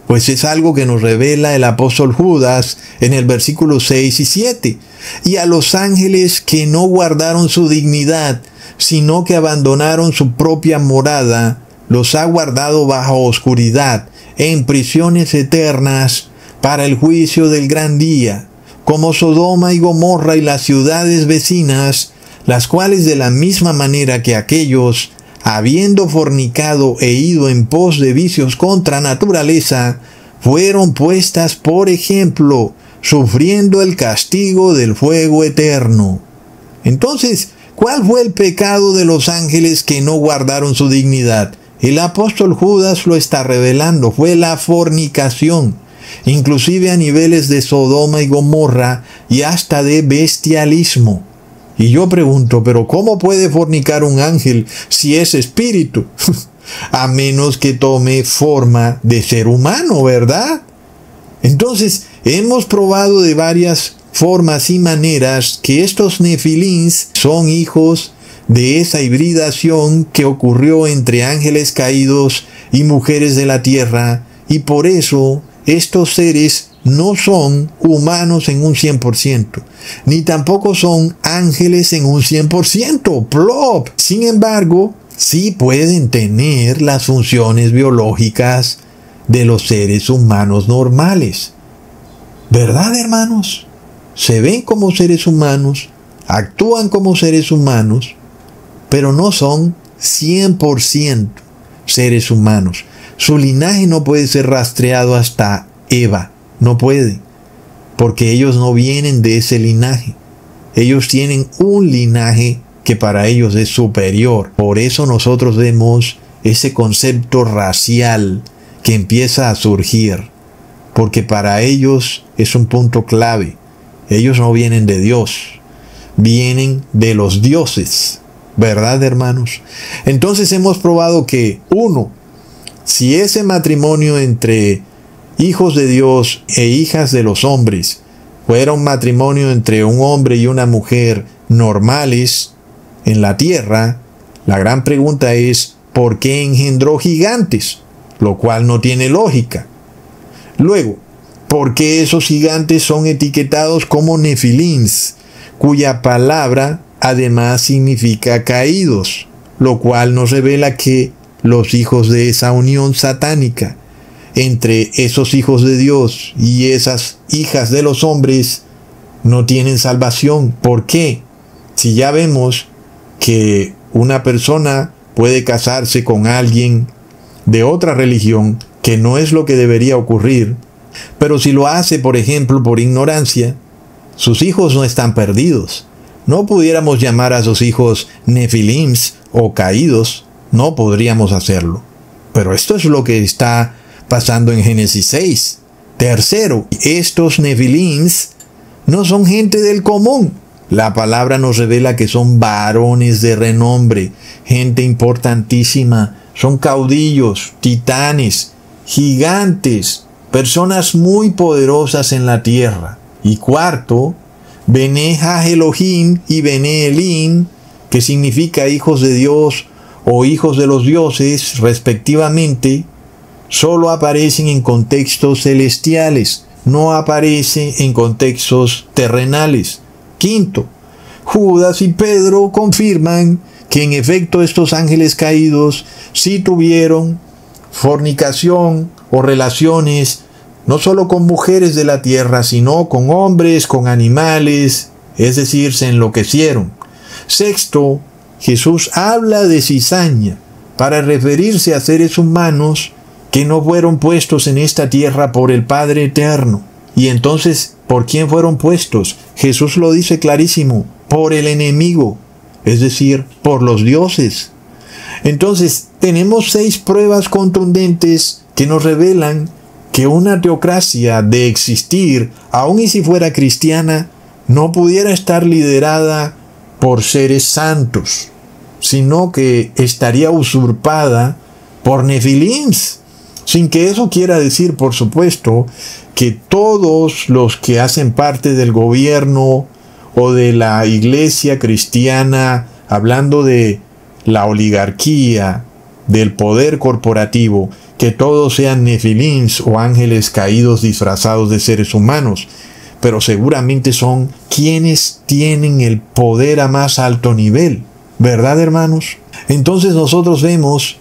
pues es algo que nos revela el apóstol Judas en el versículo 6 y 7. Y a los ángeles que no guardaron su dignidad, sino que abandonaron su propia morada, los ha guardado bajo oscuridad, en prisiones eternas, para el juicio del gran día, como Sodoma y Gomorra y las ciudades vecinas, las cuales de la misma manera que aquellos, habiendo fornicado e ido en pos de vicios contra naturaleza, fueron puestas por ejemplo, sufriendo el castigo del fuego eterno. Entonces, ¿cuál fue el pecado de los ángeles que no guardaron su dignidad? El apóstol Judas lo está revelando, fue la fornicación, inclusive a niveles de Sodoma y Gomorra y hasta de bestialismo. Y yo pregunto, ¿pero cómo puede fornicar un ángel si es espíritu? A menos que tome forma de ser humano, ¿verdad? Entonces, hemos probado de varias formas y maneras que estos nefilins son hijos de esa hibridación que ocurrió entre ángeles caídos y mujeres de la tierra, y por eso estos seres no son humanos en un 100%, ni tampoco son ángeles en un 100%, ¡plop! Sin embargo, sí pueden tener las funciones biológicas de los seres humanos normales. ¿Verdad, hermanos? Se ven como seres humanos, actúan como seres humanos, pero no son 100% seres humanos. Su linaje no puede ser rastreado hasta Eva. No puede, porque ellos no vienen de ese linaje. Ellos tienen un linaje que para ellos es superior. Por eso nosotros vemos ese concepto racial que empieza a surgir, porque para ellos es un punto clave. Ellos no vienen de Dios, vienen de los dioses. ¿Verdad, hermanos? Entonces hemos probado que, uno, si ese matrimonio entre hijos de Dios e hijas de los hombres fuera un matrimonio entre un hombre y una mujer normales en la tierra, la gran pregunta es, ¿por qué engendró gigantes? Lo cual no tiene lógica. Luego, ¿por qué esos gigantes son etiquetados como nefilins, cuya palabra además significa caídos, lo cual nos revela que los hijos de esa unión satánica entre esos hijos de Dios y esas hijas de los hombres no tienen salvación? ¿Por qué? Si ya vemos que una persona puede casarse con alguien de otra religión, que no es lo que debería ocurrir, pero si lo hace, por ejemplo, por ignorancia, sus hijos no están perdidos. No pudiéramos llamar a sus hijos nefilims o caídos, no podríamos hacerlo. Pero esto es lo que está pasando en Génesis 6. Tercero, estos nefilims no son gente del común. La palabra nos revela que son varones de renombre, gente importantísima, son caudillos, titanes, gigantes, personas muy poderosas en la tierra. Y cuarto, Bene Ha-Elohim y Bene Elim, que significa hijos de Dios o hijos de los dioses, respectivamente, solo aparecen en contextos celestiales, no aparece en contextos terrenales. Quinto, Judas y Pedro confirman que en efecto estos ángeles caídos sí tuvieron fornicación o relaciones no solo con mujeres de la tierra, sino con hombres, con animales, es decir, se enloquecieron. Sexto, Jesús habla de cizaña para referirse a seres humanos que no fueron puestos en esta tierra por el Padre Eterno. Y entonces, ¿por quién fueron puestos? Jesús lo dice clarísimo, por el enemigo, es decir, por los dioses. Entonces, tenemos 6 pruebas contundentes que nos revelan que una teocracia de existir, aun y si fuera cristiana, no pudiera estar liderada por seres santos, sino que estaría usurpada por nefilims, sin que eso quiera decir, por supuesto, que todos los que hacen parte del gobierno o de la iglesia cristiana, hablando de la oligarquía, del poder corporativo, que todos sean nefilims o ángeles caídos disfrazados de seres humanos, pero seguramente son quienes tienen el poder a más alto nivel, ¿verdad, hermanos? Entonces nosotros vemos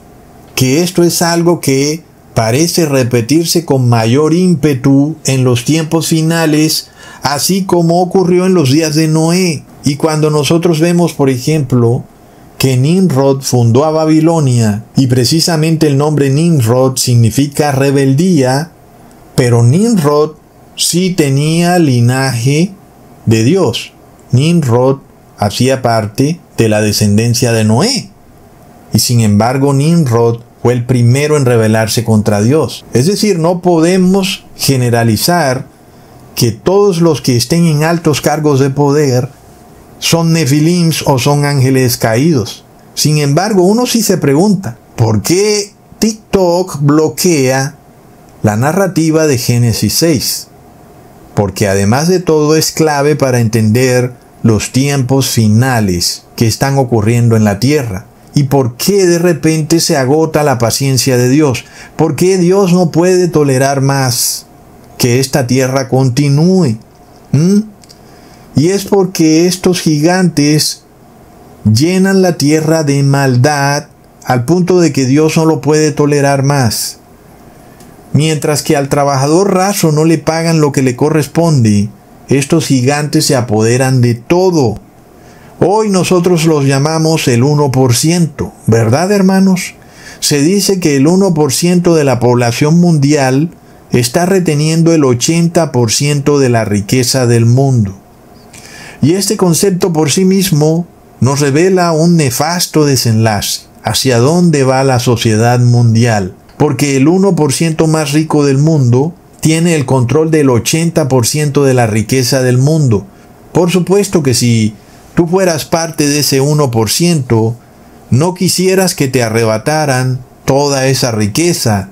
que esto es algo que parece repetirse con mayor ímpetu en los tiempos finales, así como ocurrió en los días de Noé. Y cuando nosotros vemos, por ejemplo, que Nimrod fundó a Babilonia, y precisamente el nombre Nimrod significa rebeldía, pero Nimrod sí tenía linaje de Dios. Nimrod hacía parte de la descendencia de Noé, y sin embargo Nimrod fue el primero en rebelarse contra Dios. Es decir, no podemos generalizar que todos los que estén en altos cargos de poder son nefilims o son ángeles caídos. Sin embargo, uno sí se pregunta, ¿por qué TikTok bloquea la narrativa de Génesis 6? Porque además de todo es clave para entender los tiempos finales que están ocurriendo en la tierra. ¿Y por qué de repente se agota la paciencia de Dios? ¿Por qué Dios no puede tolerar más que esta tierra continúe? Y es porque estos gigantes llenan la tierra de maldad al punto de que Dios no lo puede tolerar más. Mientras que al trabajador raso no le pagan lo que le corresponde, estos gigantes se apoderan de todo. Hoy nosotros los llamamos el 1%, ¿verdad, hermanos? Se dice que el 1% de la población mundial está reteniendo el 80% de la riqueza del mundo. Y este concepto por sí mismo nos revela un nefasto desenlace, hacia dónde va la sociedad mundial, porque el 1% más rico del mundo tiene el control del 80% de la riqueza del mundo. Por supuesto que si tú fueras parte de ese 1%, no quisieras que te arrebataran toda esa riqueza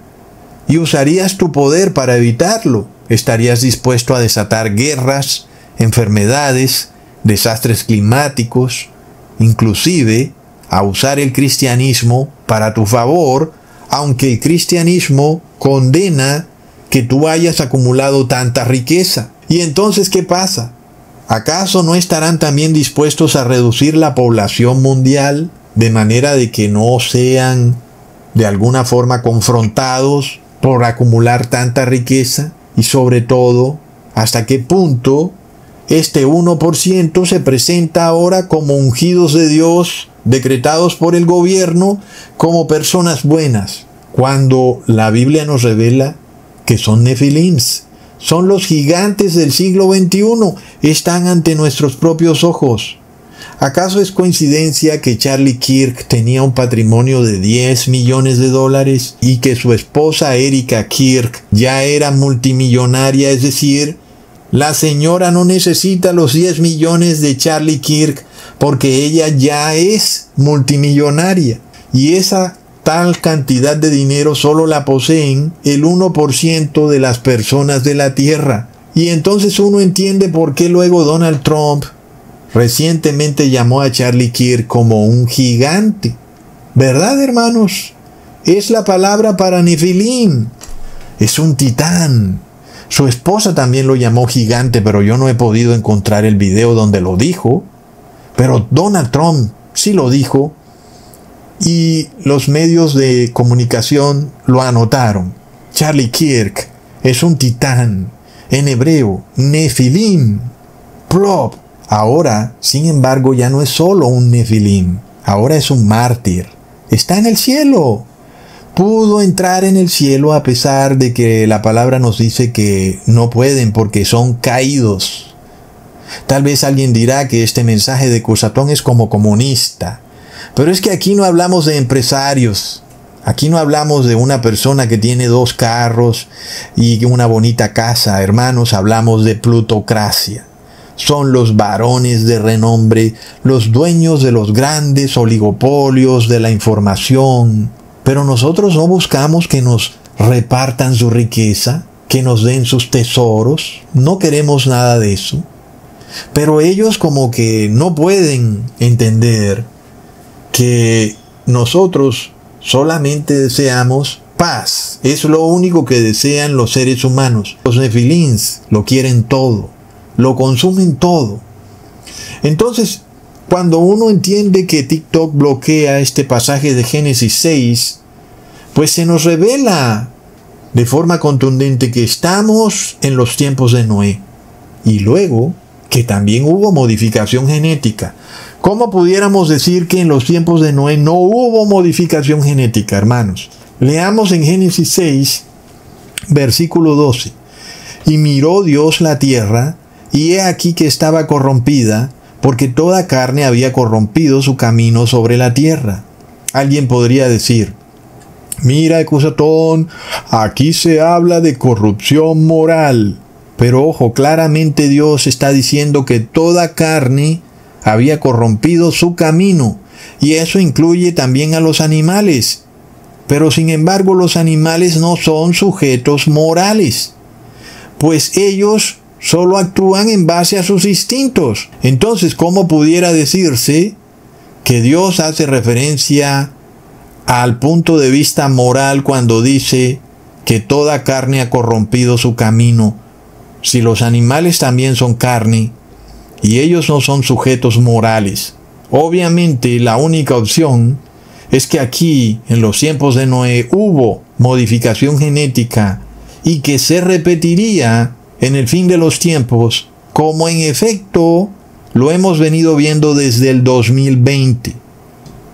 y usarías tu poder para evitarlo. Estarías dispuesto a desatar guerras, enfermedades, desastres climáticos, inclusive a usar el cristianismo para tu favor, aunque el cristianismo condena que tú hayas acumulado tanta riqueza. ¿Y entonces qué pasa? ¿Acaso no estarán también dispuestos a reducir la población mundial de manera de que no sean de alguna forma confrontados por acumular tanta riqueza? Y sobre todo, ¿hasta qué punto este 1% se presenta ahora como ungidos de Dios, decretados por el gobierno como personas buenas, cuando la Biblia nos revela que son nefilims? Son los gigantes del siglo XXI, están ante nuestros propios ojos. ¿Acaso es coincidencia que Charlie Kirk tenía un patrimonio de $10 millones y que su esposa Erika Kirk ya era multimillonaria? Es decir, la señora no necesita los 10 millones de Charlie Kirk porque ella ya es multimillonaria. Y esa tal cantidad de dinero solo la poseen el 1% de las personas de la tierra. Y entonces uno entiende por qué luego Donald Trump recientemente llamó a Charlie Kirk como un gigante. ¿Verdad, hermanos? Es la palabra para nefilim. Es un titán. Su esposa también lo llamó gigante, pero yo no he podido encontrar el video donde lo dijo. Pero Donald Trump sí lo dijo. Y los medios de comunicación lo anotaron. Charlie Kirk es un titán. En hebreo, nefilim, plop. Ahora, sin embargo, ya no es solo un nefilim. Ahora es un mártir. Está en el cielo. Pudo entrar en el cielo a pesar de que la palabra nos dice que no pueden porque son caídos. Tal vez alguien dirá que este mensaje de Cusatón es como comunista. Pero es que aquí no hablamos de empresarios. Aquí no hablamos de una persona que tiene 2 carros y una bonita casa. Hermanos, hablamos de plutocracia. Son los varones de renombre, los dueños de los grandes oligopolios de la información. Pero nosotros no buscamos que nos repartan su riqueza, que nos den sus tesoros. No queremos nada de eso. Pero ellos como que no pueden entender que nosotros solamente deseamos paz. Es lo único que desean los seres humanos. Los nefilins lo quieren todo, lo consumen todo. Entonces, cuando uno entiende que TikTok bloquea este pasaje de Génesis 6, pues se nos revela de forma contundente que estamos en los tiempos de Noé. Y luego, que también hubo modificación genética. ¿Cómo pudiéramos decir que en los tiempos de Noé no hubo modificación genética, hermanos? Leamos en Génesis 6, versículo 12. Y miró Dios la tierra, y he aquí que estaba corrompida, porque toda carne había corrompido su camino sobre la tierra. Alguien podría decir, mira, Ecusatón, aquí se habla de corrupción moral. Pero ojo, claramente Dios está diciendo que toda carne había corrompido su camino, y eso incluye también a los animales. Pero sin embargo los animales no son sujetos morales, pues ellos solo actúan en base a sus instintos. Entonces, ¿cómo pudiera decirse que Dios hace referencia al punto de vista moral cuando dice que toda carne ha corrompido su camino, si los animales también son carne y ellos no son sujetos morales? Obviamente la única opción es que aquí, en los tiempos de Noé, hubo modificación genética y que se repetiría en el fin de los tiempos, como en efecto lo hemos venido viendo desde el 2020.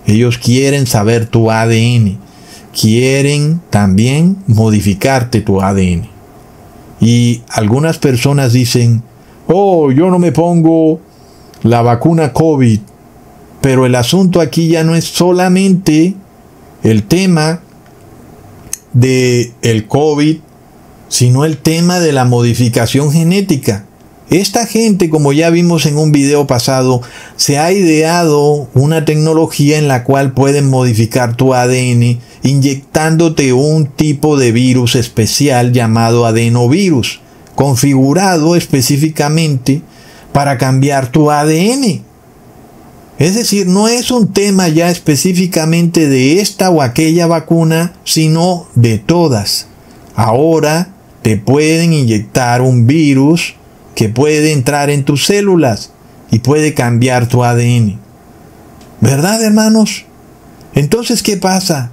Ellos quieren saber tu ADN, quieren también modificarte tu ADN. Y algunas personas dicen, oh, yo no me pongo la vacuna COVID. Pero el asunto aquí ya no es solamente el tema del COVID, sino el tema de la modificación genética. Esta gente, como ya vimos en un video pasado, se ha ideado una tecnología en la cual pueden modificar tu ADN inyectándote un tipo de virus especial llamado adenovirus, configurado específicamente para cambiar tu ADN. Es decir, no es un tema ya específicamente de esta o aquella vacuna, sino de todas. Ahora te pueden inyectar un virus que puede entrar en tus células y puede cambiar tu ADN. ¿Verdad, hermanos? Entonces, ¿qué pasa?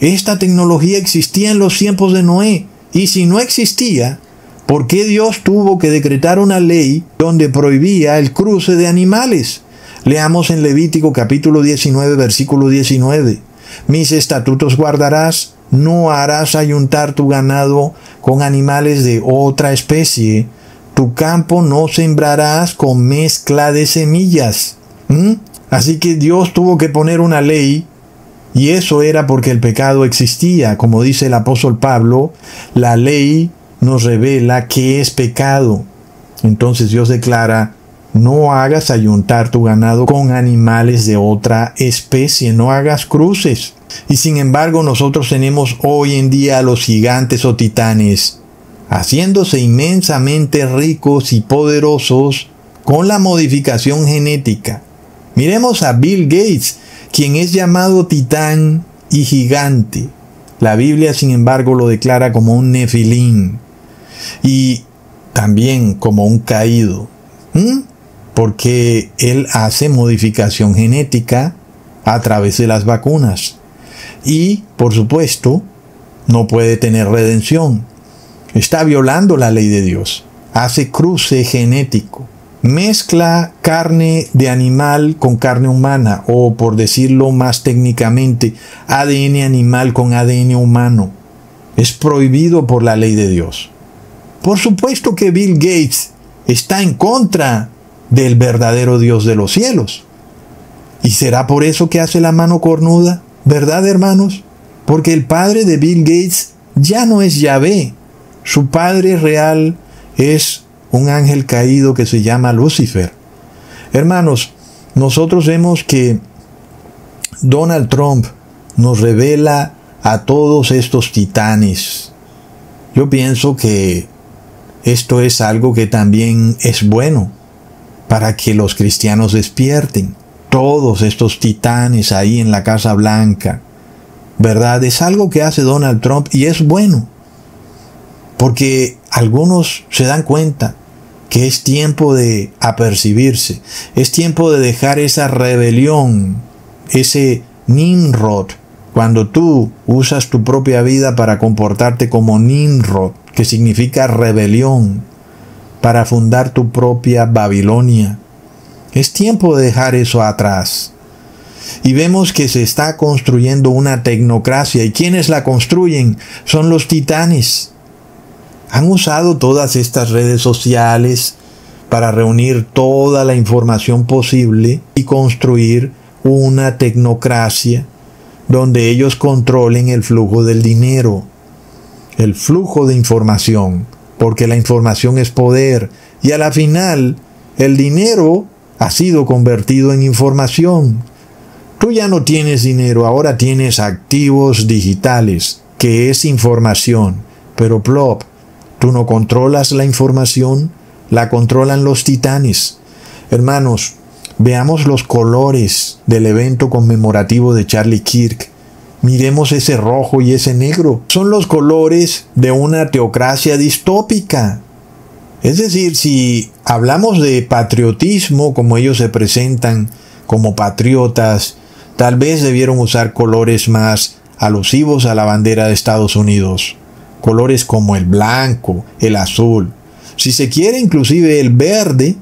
Esta tecnología existía en los tiempos de Noé, y si no existía, ¿por qué Dios tuvo que decretar una ley donde prohibía el cruce de animales? Leamos en Levítico capítulo 19, versículo 19. Mis estatutos guardarás, no harás ayuntar tu ganado con animales de otra especie. Tu campo no sembrarás con mezcla de semillas. Así que Dios tuvo que poner una ley, y eso era porque el pecado existía. Como dice el apóstol Pablo, la ley nos revela qué es pecado. Entonces Dios declara, no hagas ayuntar tu ganado con animales de otra especie, no hagas cruces. Y sin embargo nosotros tenemos hoy en día a los gigantes o titanes, haciéndose inmensamente ricos y poderosos con la modificación genética. Miremos a Bill Gates, quien es llamado titán y gigante. La Biblia, sin embargo, lo declara como un nefilín y también como un caído. Porque él hace modificación genética a través de las vacunas. Y, por supuesto, no puede tener redención. Está violando la ley de Dios. Hace cruce genético. Mezcla carne de animal con carne humana, o por decirlo más técnicamente, ADN animal con ADN humano. Es prohibido por la ley de Dios. Por supuesto que Bill Gates está en contra del verdadero Dios de los cielos. ¿Y será por eso que hace la mano cornuda? ¿Verdad, hermanos? Porque el padre de Bill Gates ya no es Yahvé. Su padre real es un ángel caído que se llama Lucifer. Hermanos, nosotros vemos que Donald Trump nos revela a todos estos titanes. Yo pienso que esto es algo que también es bueno para que los cristianos despierten. Todos estos titanes ahí en la Casa Blanca, ¿verdad? Es algo que hace Donald Trump y es bueno, porque algunos se dan cuenta que es tiempo de apercibirse, es tiempo de dejar esa rebelión, ese Nimrod, cuando tú usas tu propia vida para comportarte como Nimrod, que significa rebelión, para fundar tu propia Babilonia. Es tiempo de dejar eso atrás. Y vemos que se está construyendo una tecnocracia. ¿Y quienes la construyen? Son los titanes. Han usado todas estas redes sociales para reunir toda la información posible y construir una tecnocracia donde ellos controlen el flujo del dinero, el flujo de información, porque la información es poder y a la final el dinero ha sido convertido en información. Tú ya no tienes dinero, ahora tienes activos digitales, que es información, pero plop, tú no controlas la información, la controlan los titanes. Hermanos, veamos los colores del evento conmemorativo de Charlie Kirk. Miremos ese rojo y ese negro. Son los colores de una teocracia distópica. Es decir, si hablamos de patriotismo, como ellos se presentan como patriotas, tal vez debieron usar colores más alusivos a la bandera de Estados Unidos. Colores como el blanco, el azul. Si se quiere, inclusive el verde.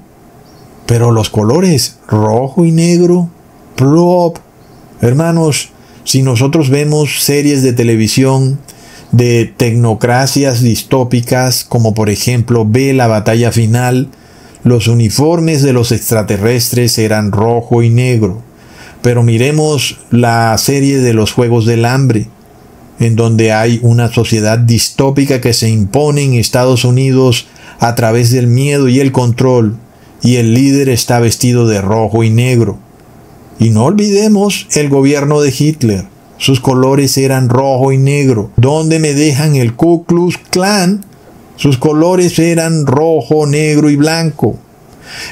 Pero los colores rojo y negro, plop. Hermanos, si nosotros vemos series de televisión de tecnocracias distópicas, como por ejemplo Ve la batalla final, los uniformes de los extraterrestres eran rojo y negro. Pero miremos la serie de los Juegos del Hambre, en donde hay una sociedad distópica que se impone en Estados Unidos a través del miedo y el control, y el líder está vestido de rojo y negro. Y no olvidemos el gobierno de Hitler. Sus colores eran rojo y negro. ¿Dónde me dejan el Ku Klux Klan? Sus colores eran rojo, negro y blanco.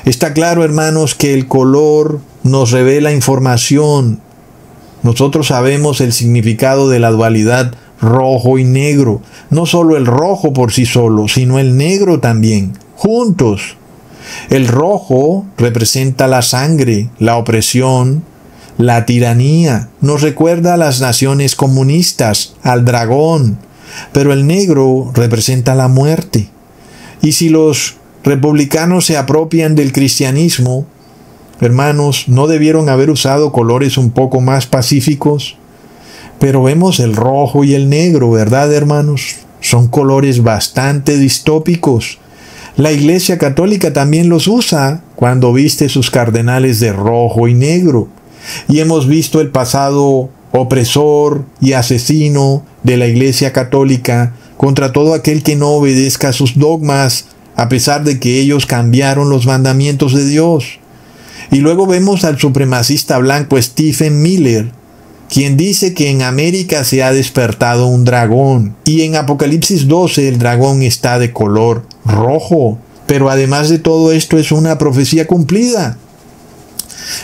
Está claro, hermanos, que el color nos revela información. Nosotros sabemos el significado de la dualidad rojo y negro. No solo el rojo por sí solo, sino el negro también, juntos. El rojo representa la sangre, la opresión, la tiranía. Nos recuerda a las naciones comunistas, al dragón. Pero el negro representa la muerte. Y si los republicanos se apropian del cristianismo, hermanos, ¿no debieron haber usado colores un poco más pacíficos? Pero vemos el rojo y el negro, ¿verdad, hermanos? Son colores bastante distópicos. La Iglesia Católica también los usa cuando viste sus cardenales de rojo y negro. Y hemos visto el pasado opresor y asesino de la Iglesia Católica contra todo aquel que no obedezca a sus dogmas, a pesar de que ellos cambiaron los mandamientos de Dios. Y luego vemos al supremacista blanco Stephen Miller, quien dice que en América se ha despertado un dragón. Y en Apocalipsis 12 el dragón está de color rojo. Pero además de todo esto es una profecía cumplida.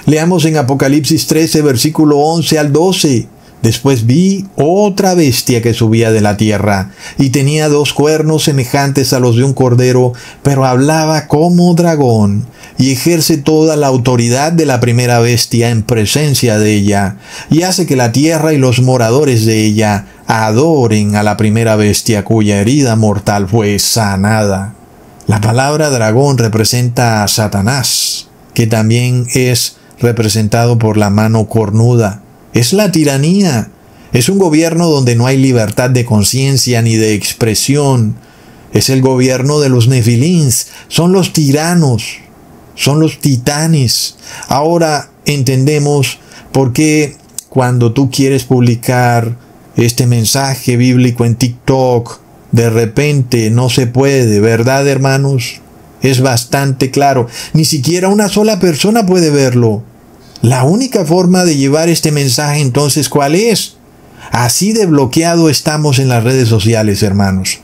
Leamos en Apocalipsis 13, versículo 11 al 12. Después vi otra bestia que subía de la tierra, y tenía 2 cuernos semejantes a los de un cordero, pero hablaba como dragón, y ejerce toda la autoridad de la primera bestia en presencia de ella, y hace que la tierra y los moradores de ella adoren a la primera bestia cuya herida mortal fue sanada. La palabra dragón representa a Satanás, que también es representado por la mano cornuda. Es la tiranía. Es un gobierno donde no hay libertad de conciencia ni de expresión. Es el gobierno de los nefilins. Son los tiranos. Son los titanes. Ahora entendemos por qué cuando tú quieres publicar este mensaje bíblico en TikTok, de repente no se puede, ¿verdad, hermanos? Es bastante claro. Ni siquiera una sola persona puede verlo. La única forma de llevar este mensaje, entonces, ¿cuál es? Así de bloqueado estamos en las redes sociales, hermanos.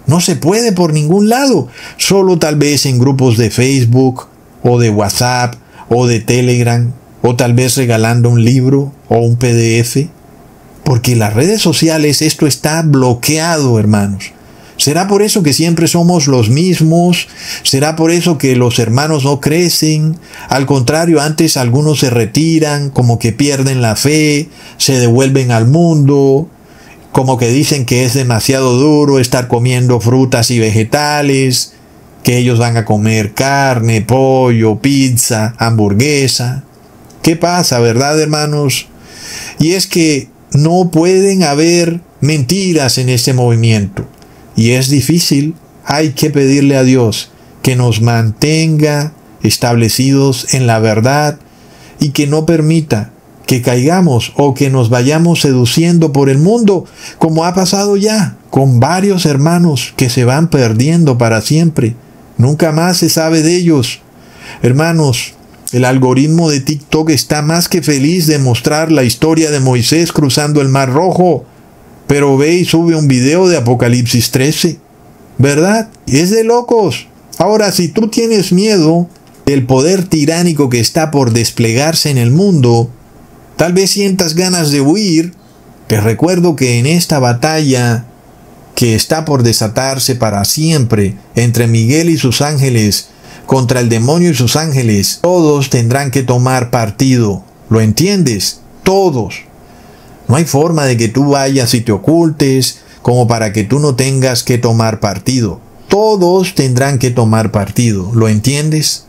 No se puede por ningún lado. Solo tal vez en grupos de Facebook, o de WhatsApp, o de Telegram, o tal vez regalando un libro o un PDF. Porque las redes sociales esto está bloqueado, hermanos. ¿Será por eso que siempre somos los mismos? ¿Será por eso que los hermanos no crecen? Al contrario, antes algunos se retiran, como que pierden la fe, se devuelven al mundo, como que dicen que es demasiado duro estar comiendo frutas y vegetales, que ellos van a comer carne, pollo, pizza, hamburguesa. ¿Qué pasa, verdad, hermanos? Y es que no pueden haber mentiras en este movimiento. Y es difícil, hay que pedirle a Dios que nos mantenga establecidos en la verdad y que no permita que caigamos o que nos vayamos seduciendo por el mundo, como ha pasado ya con varios hermanos que se van perdiendo para siempre. Nunca más se sabe de ellos. Hermanos, el algoritmo de TikTok está más que feliz de mostrar la historia de Moisés cruzando el Mar Rojo, pero ve y sube un video de Apocalipsis 13, ¿verdad? Es de locos. Ahora, si tú tienes miedo del poder tiránico que está por desplegarse en el mundo, tal vez sientas ganas de huir. Te recuerdo que en esta batalla que está por desatarse para siempre entre Miguel y sus ángeles, contra el demonio y sus ángeles, todos tendrán que tomar partido. ¿Lo entiendes? Todos. No hay forma de que tú vayas y te ocultes como para que tú no tengas que tomar partido. Todos tendrán que tomar partido. ¿Lo entiendes?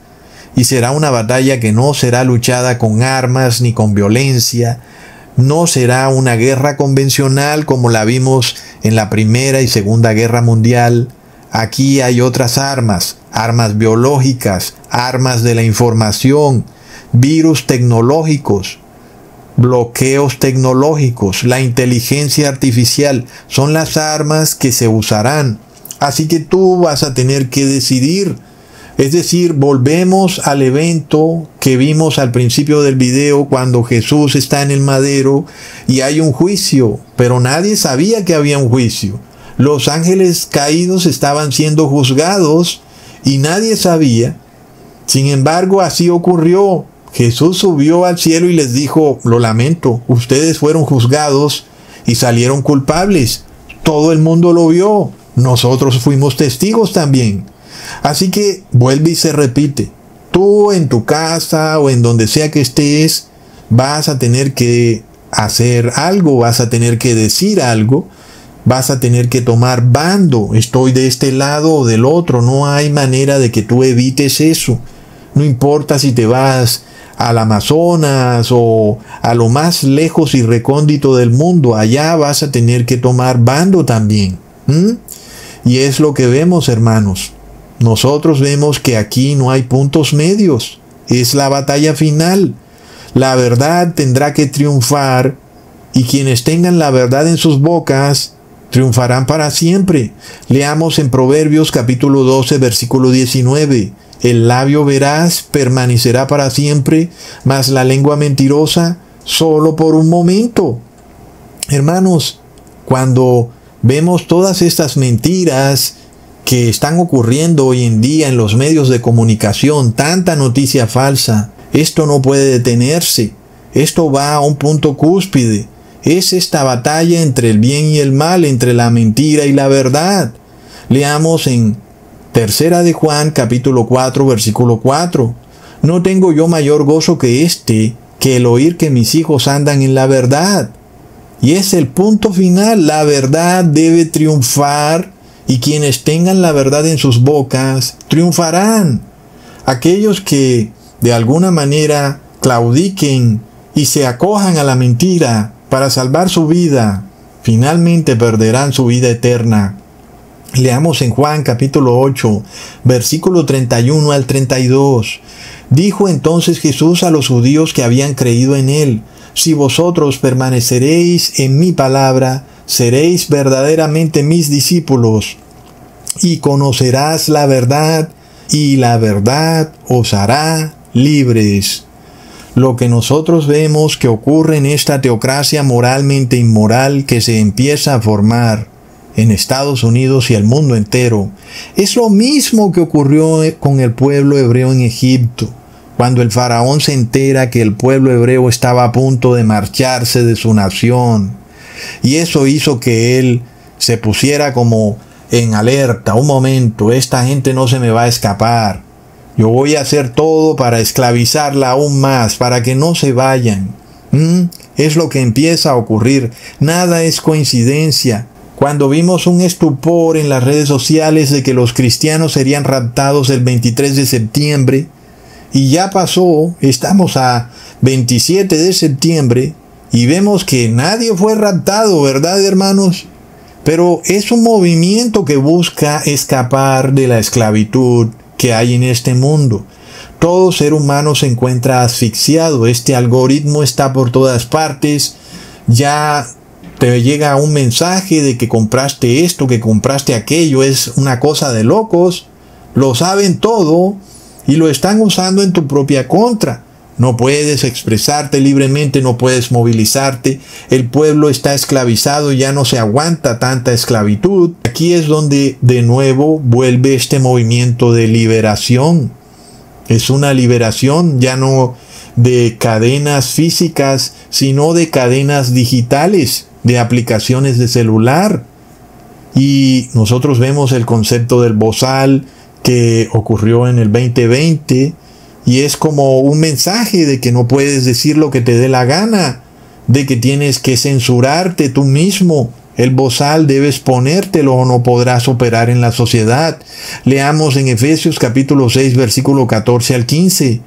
Y será una batalla que no será luchada con armas ni con violencia. No será una guerra convencional como la vimos en la Primera y Segunda Guerra Mundial. Aquí hay otras armas, armas biológicas, armas de la información, virus tecnológicos, bloqueos tecnológicos, la inteligencia artificial, son las armas que se usarán. Así que tú vas a tener que decidir. Es decir, volvemos al evento que vimos al principio del video cuando Jesús está en el madero y hay un juicio, pero nadie sabía que había un juicio. Los ángeles caídos estaban siendo juzgados y nadie sabía. Sin embargo, así ocurrió. Jesús subió al cielo y les dijo: lo lamento, ustedes fueron juzgados y salieron culpables. Todo el mundo lo vio. Nosotros fuimos testigos también. Así que vuelve y se repite. Tú en tu casa o en donde sea que estés, vas a tener que hacer algo, vas a tener que decir algo, vas a tener que tomar bando. Estoy de este lado o del otro. No hay manera de que tú evites eso. No importa si te vas al Amazonas o a lo más lejos y recóndito del mundo, allá vas a tener que tomar bando también. Y es lo que vemos, hermanos. Nosotros vemos que aquí no hay puntos medios. Es la batalla final. La verdad tendrá que triunfar y quienes tengan la verdad en sus bocas triunfarán para siempre. Leamos en Proverbios capítulo 12, versículo 19. El labio veraz permanecerá para siempre, mas la lengua mentirosa solo por un momento. Hermanos, cuando vemos todas estas mentiras que están ocurriendo hoy en día en los medios de comunicación, tanta noticia falsa, esto no puede detenerse. Esto va a un punto cúspide. Es esta batalla entre el bien y el mal, entre la mentira y la verdad. Leamos en Tercera de Juan, capítulo 4, versículo 4. No tengo yo mayor gozo que que el oír que mis hijos andan en la verdad. Y es el punto final. La verdad debe triunfar y quienes tengan la verdad en sus bocas triunfarán. Aquellos que de alguna manera claudiquen y se acojan a la mentira para salvar su vida, finalmente perderán su vida eterna. Leamos en Juan capítulo 8, versículo 31 al 32. Dijo entonces Jesús a los judíos que habían creído en él: si vosotros permaneceréis en mi palabra, seréis verdaderamente mis discípulos, y conocerás la verdad, y la verdad os hará libres. Lo que nosotros vemos que ocurre en esta teocracia moralmente inmoral que se empieza a formar en Estados Unidos y el mundo entero, es lo mismo que ocurrió con el pueblo hebreo en Egipto, cuando el faraón se entera que el pueblo hebreo estaba a punto de marcharse de su nación. Y eso hizo que él se pusiera como en alerta. Un momento, esta gente no se me va a escapar. Yo voy a hacer todo para esclavizarla aún más, para que no se vayan. Es lo que empieza a ocurrir. Nada es coincidencia. Cuando vimos un estupor en las redes sociales de que los cristianos serían raptados el 23 de septiembre, y ya pasó, estamos a 27 de septiembre, y vemos que nadie fue raptado, ¿verdad, hermanos? Pero es un movimiento que busca escapar de la esclavitud que hay en este mundo. Todo ser humano se encuentra asfixiado. Este algoritmo está por todas partes. Ya te llega un mensaje de que compraste esto, que compraste aquello. Es una cosa de locos. Lo saben todo y lo están usando en tu propia contra. No puedes expresarte libremente, no puedes movilizarte. El pueblo está esclavizado, ya no se aguanta tanta esclavitud. Aquí es donde de nuevo vuelve este movimiento de liberación. Es una liberación ya no de cadenas físicas, sino de cadenas digitales, de aplicaciones de celular. Y nosotros vemos el concepto del bozal que ocurrió en el 2020, y es como un mensaje de que no puedes decir lo que te dé la gana, de que tienes que censurarte tú mismo. El bozal debes ponértelo o no podrás operar en la sociedad. Leamos en Efesios capítulo 6, versículo 14 al 15.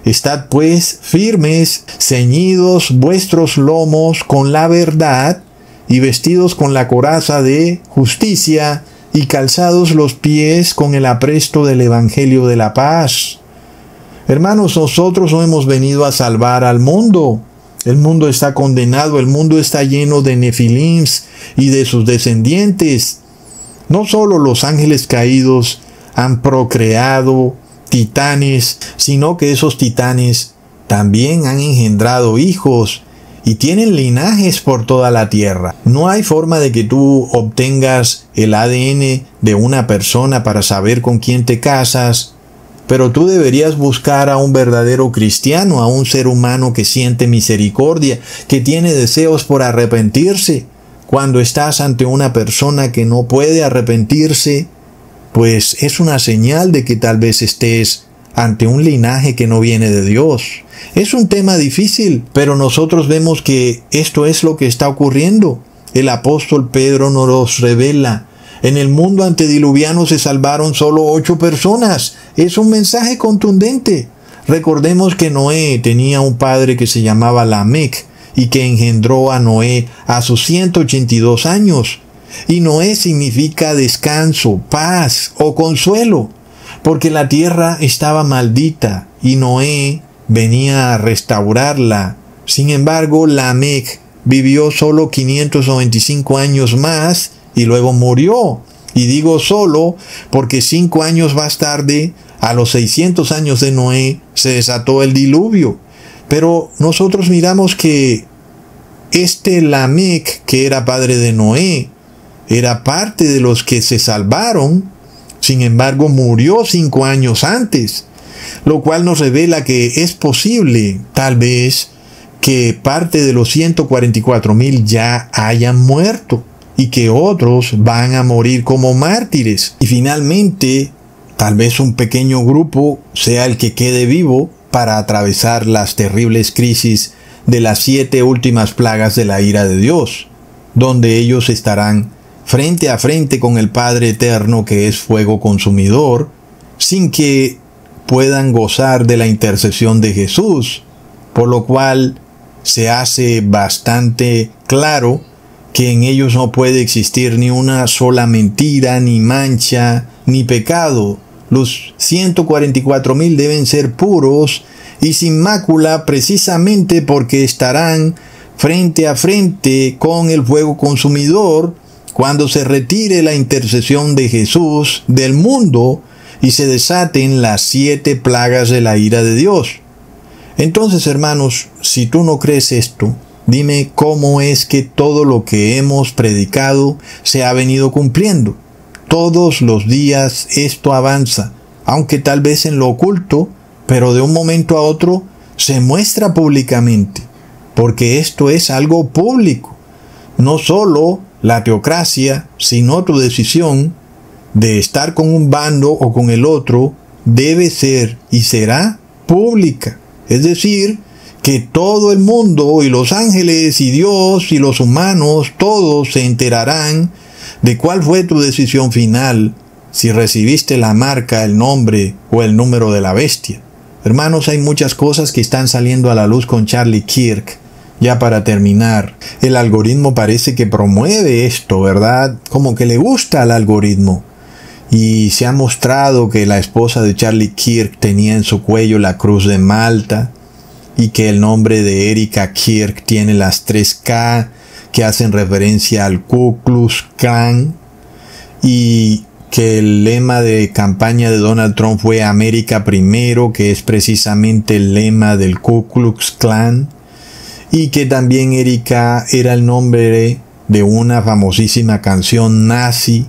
Estad pues firmes, ceñidos vuestros lomos con la verdad, y vestidos con la coraza de justicia, y calzados los pies con el apresto del evangelio de la paz. Hermanos, nosotros no hemos venido a salvar al mundo. El mundo está condenado, el mundo está lleno de nefilims y de sus descendientes. No solo los ángeles caídos han procreado titanes, sino que esos titanes también han engendrado hijos y tienen linajes por toda la tierra. No hay forma de que tú obtengas el ADN de una persona para saber con quién te casas, pero tú deberías buscar a un verdadero cristiano, a un ser humano que siente misericordia, que tiene deseos por arrepentirse. Cuando estás ante una persona que no puede arrepentirse, pues es una señal de que tal vez estés ante un linaje que no viene de Dios. Es un tema difícil, pero nosotros vemos que esto es lo que está ocurriendo. El apóstol Pedro nos los revela. En el mundo antediluviano se salvaron solo 8 personas. Es un mensaje contundente. Recordemos que Noé tenía un padre que se llamaba Lamec y que engendró a Noé a sus 182 años. Y Noé significa descanso, paz o consuelo, porque la tierra estaba maldita y Noé venía a restaurarla. Sin embargo, Lamec vivió solo 595 años más y luego murió. Y digo solo porque 5 años más tarde, a los 600 años de Noé, se desató el diluvio. Pero nosotros miramos que este Lamec, que era padre de Noé, era parte de los que se salvaron. Sin embargo, murió 5 años antes, lo cual nos revela que es posible, tal vez, que parte de los 144,000 ya hayan muerto y que otros van a morir como mártires. Y finalmente, tal vez un pequeño grupo sea el que quede vivo para atravesar las terribles crisis de las 7 últimas plagas de la ira de Dios, donde ellos estarán frente a frente con el Padre Eterno, que es fuego consumidor, sin que puedan gozar de la intercesión de Jesús, por lo cual se hace bastante claro que en ellos no puede existir ni una sola mentira, ni mancha, ni pecado. Los 144,000 deben ser puros y sin mácula, precisamente porque estarán frente a frente con el fuego consumidor cuando se retire la intercesión de Jesús del mundo y se desaten las 7 plagas de la ira de Dios. Entonces, hermanos, si tú no crees esto, dime cómo es que todo lo que hemos predicado se ha venido cumpliendo. Todos los días esto avanza, aunque tal vez en lo oculto, pero de un momento a otro se muestra públicamente, porque esto es algo público. no solo la teocracia, sino tu decisión de estar con un bando o con el otro debe ser y será pública. Es decir, que todo el mundo y los ángeles y Dios y los humanos, todos se enterarán de cuál fue tu decisión final, si recibiste la marca, el nombre o el número de la bestia. Hermanos, hay muchas cosas que están saliendo a la luz con Charlie Kirk. Ya para terminar, el algoritmo parece que promueve esto, ¿verdad? Como que le gusta al algoritmo. Y se ha mostrado que la esposa de Charlie Kirk tenía en su cuello la cruz de Malta y que el nombre de Erika Kirk tiene las 3K que hacen referencia al Ku Klux Klan y que el lema de campaña de Donald Trump fue América Primero, que es precisamente el lema del Ku Klux Klan, y que también Erika era el nombre de una famosísima canción nazi,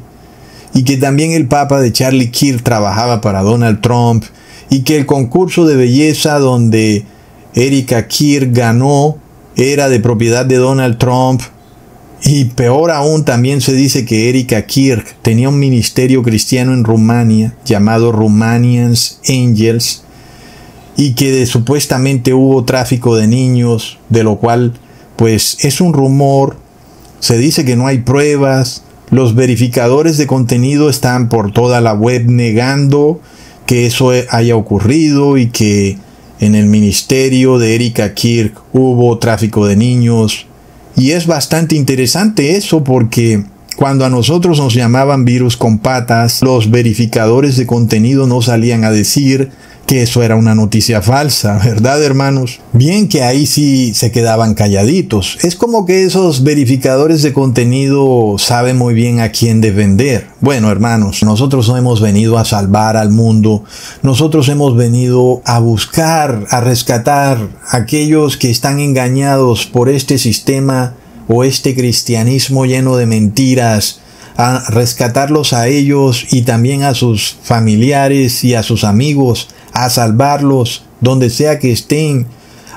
y que también el Papa de Charlie Kirk trabajaba para Donald Trump, y que el concurso de belleza donde Erika Kirk ganó era de propiedad de Donald Trump, y peor aún también se dice que Erika Kirk tenía un ministerio cristiano en Rumania llamado Romanians Angels, y que supuestamente hubo tráfico de niños, de lo cual pues es un rumor, se dice que no hay pruebas. Los verificadores de contenido están por toda la web negando que eso haya ocurrido y que en el ministerio de Erika Kirk hubo tráfico de niños. Y es bastante interesante eso porque cuando a nosotros nos llamaban virus con patas, los verificadores de contenido no salían a decir que eso era una noticia falsa, ¿verdad, hermanos? Bien que ahí sí se quedaban calladitos. Es como que esos verificadores de contenido saben muy bien a quién defender. Bueno, hermanos, nosotros no hemos venido a salvar al mundo. Nosotros hemos venido a buscar, a rescatar a aquellos que están engañados por este sistema o este cristianismo lleno de mentiras, a rescatarlos a ellos y también a sus familiares y a sus amigos, a salvarlos donde sea que estén,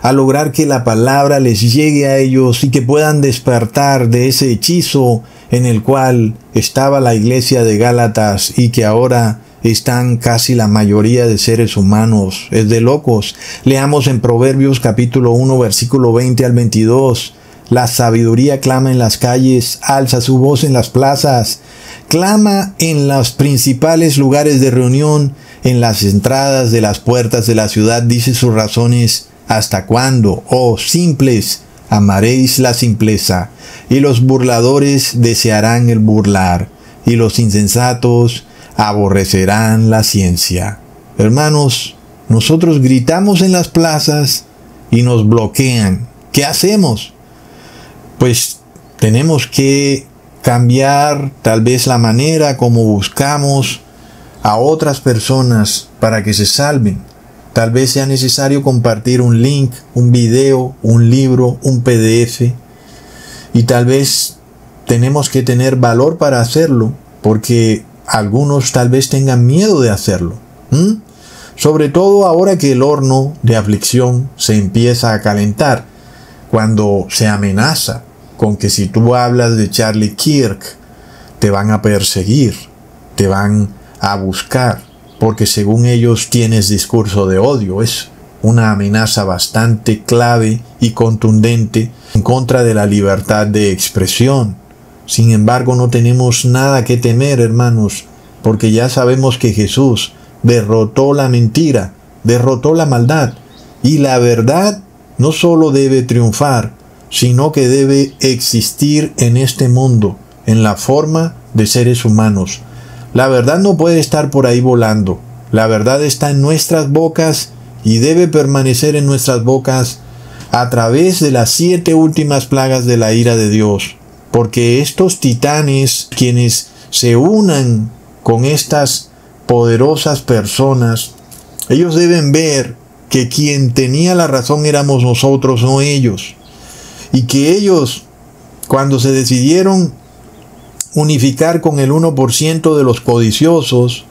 a lograr que la palabra les llegue a ellos y que puedan despertar de ese hechizo en el cual estaba la iglesia de Gálatas y que ahora están casi la mayoría de seres humanos. Es de locos. Leamos en Proverbios capítulo 1 versículo 20 al 22. La sabiduría clama en las calles, alza su voz en las plazas, clama en los principales lugares de reunión, en las entradas de las puertas de la ciudad, dice sus razones. ¿Hasta cuándo, oh simples, amaréis la simpleza? Y los burladores desearán el burlar, y los insensatos aborrecerán la ciencia. Hermanos, nosotros gritamos en las plazas y nos bloquean. ¿Qué hacemos? Pues tenemos que cambiar tal vez la manera como buscamos a otras personas para que se salven. Tal vez sea necesario compartir un link, un video, un libro, un PDF. Y tal vez tenemos que tener valor para hacerlo, porque algunos tal vez tengan miedo de hacerlo. Sobre todo ahora que el horno de aflicción se empieza a calentar, cuando se amenaza con que si tú hablas de Charlie Kirk, te van a perseguir, te van a buscar, porque según ellos tienes discurso de odio. Es una amenaza bastante clave y contundente en contra de la libertad de expresión. Sin embargo, no tenemos nada que temer, hermanos, porque ya sabemos que Jesús derrotó la mentira, derrotó la maldad, y la verdad no solo debe triunfar, sino que debe existir en este mundo, en la forma de seres humanos. La verdad no puede estar por ahí volando. La verdad está en nuestras bocas y debe permanecer en nuestras bocas a través de las 7 últimas plagas de la ira de Dios. Porque estos titanes, quienes se unan con estas poderosas personas, ellos deben ver que quien tenía la razón éramos nosotros, no ellos. Y que ellos, cuando se decidieron unificar con el 1% de los codiciosos,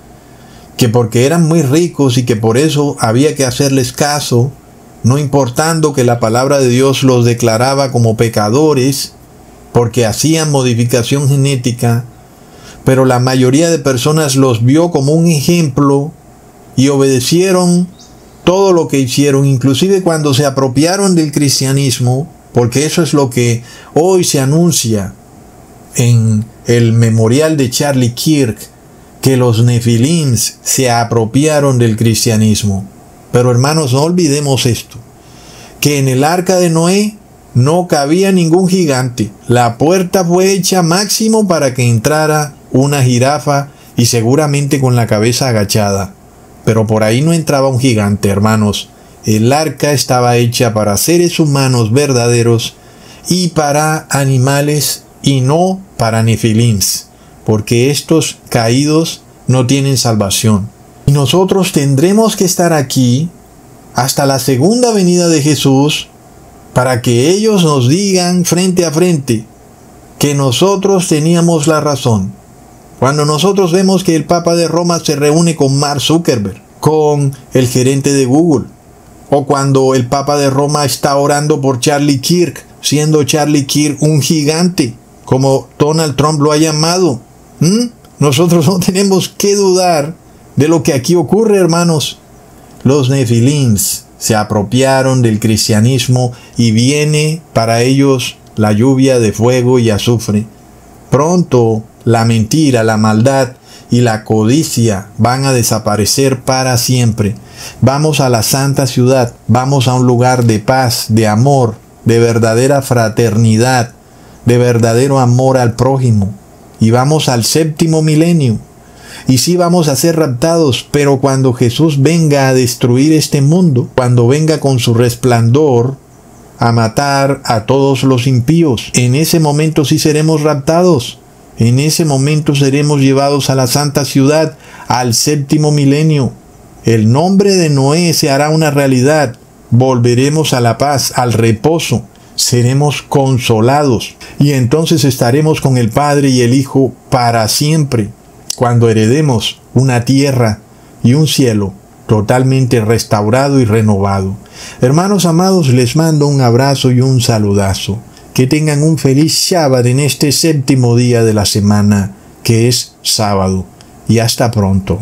que porque eran muy ricos y que por eso había que hacerles caso, no importando que la palabra de Dios los declaraba como pecadores, porque hacían modificación genética, pero la mayoría de personas los vio como un ejemplo y obedecieron todo lo que hicieron, inclusive cuando se apropiaron del cristianismo, porque eso es lo que hoy se anuncia en el memorial de Charlie Kirk, que los Nefilims se apropiaron del cristianismo. Pero hermanos, no olvidemos esto, que en el arca de Noé no cabía ningún gigante. La puerta fue hecha máximo para que entrara una jirafa y seguramente con la cabeza agachada. Pero por ahí no entraba un gigante, hermanos. El arca estaba hecha para seres humanos verdaderos y para animales y no para nefilims, porque estos caídos no tienen salvación. Y nosotros tendremos que estar aquí hasta la segunda venida de Jesús para que ellos nos digan frente a frente que nosotros teníamos la razón. Cuando nosotros vemos que el Papa de Roma se reúne con Mark Zuckerberg, con el gerente de Google, o cuando el Papa de Roma está orando por Charlie Kirk, siendo Charlie Kirk un gigante, como Donald Trump lo ha llamado. Nosotros no tenemos que dudar de lo que aquí ocurre, hermanos. Los Nefilims se apropiaron del cristianismo y viene para ellos la lluvia de fuego y azufre. Pronto la mentira, la maldad y la codicia van a desaparecer para siempre. Vamos a la santa ciudad, vamos a un lugar de paz, de amor, de verdadera fraternidad, de verdadero amor al prójimo. Y vamos al séptimo milenio. Y sí vamos a ser raptados, pero cuando Jesús venga a destruir este mundo, cuando venga con su resplandor a matar a todos los impíos, en ese momento sí seremos raptados. En ese momento seremos llevados a la santa ciudad, al séptimo milenio. El nombre de Noé se hará una realidad. Volveremos a la paz, al reposo. Seremos consolados. Y entonces estaremos con el Padre y el Hijo para siempre, cuando heredemos una tierra y un cielo totalmente restaurado y renovado. Hermanos amados, les mando un abrazo y un saludazo. Que tengan un feliz Shabbat en este séptimo día de la semana, que es sábado. Y hasta pronto.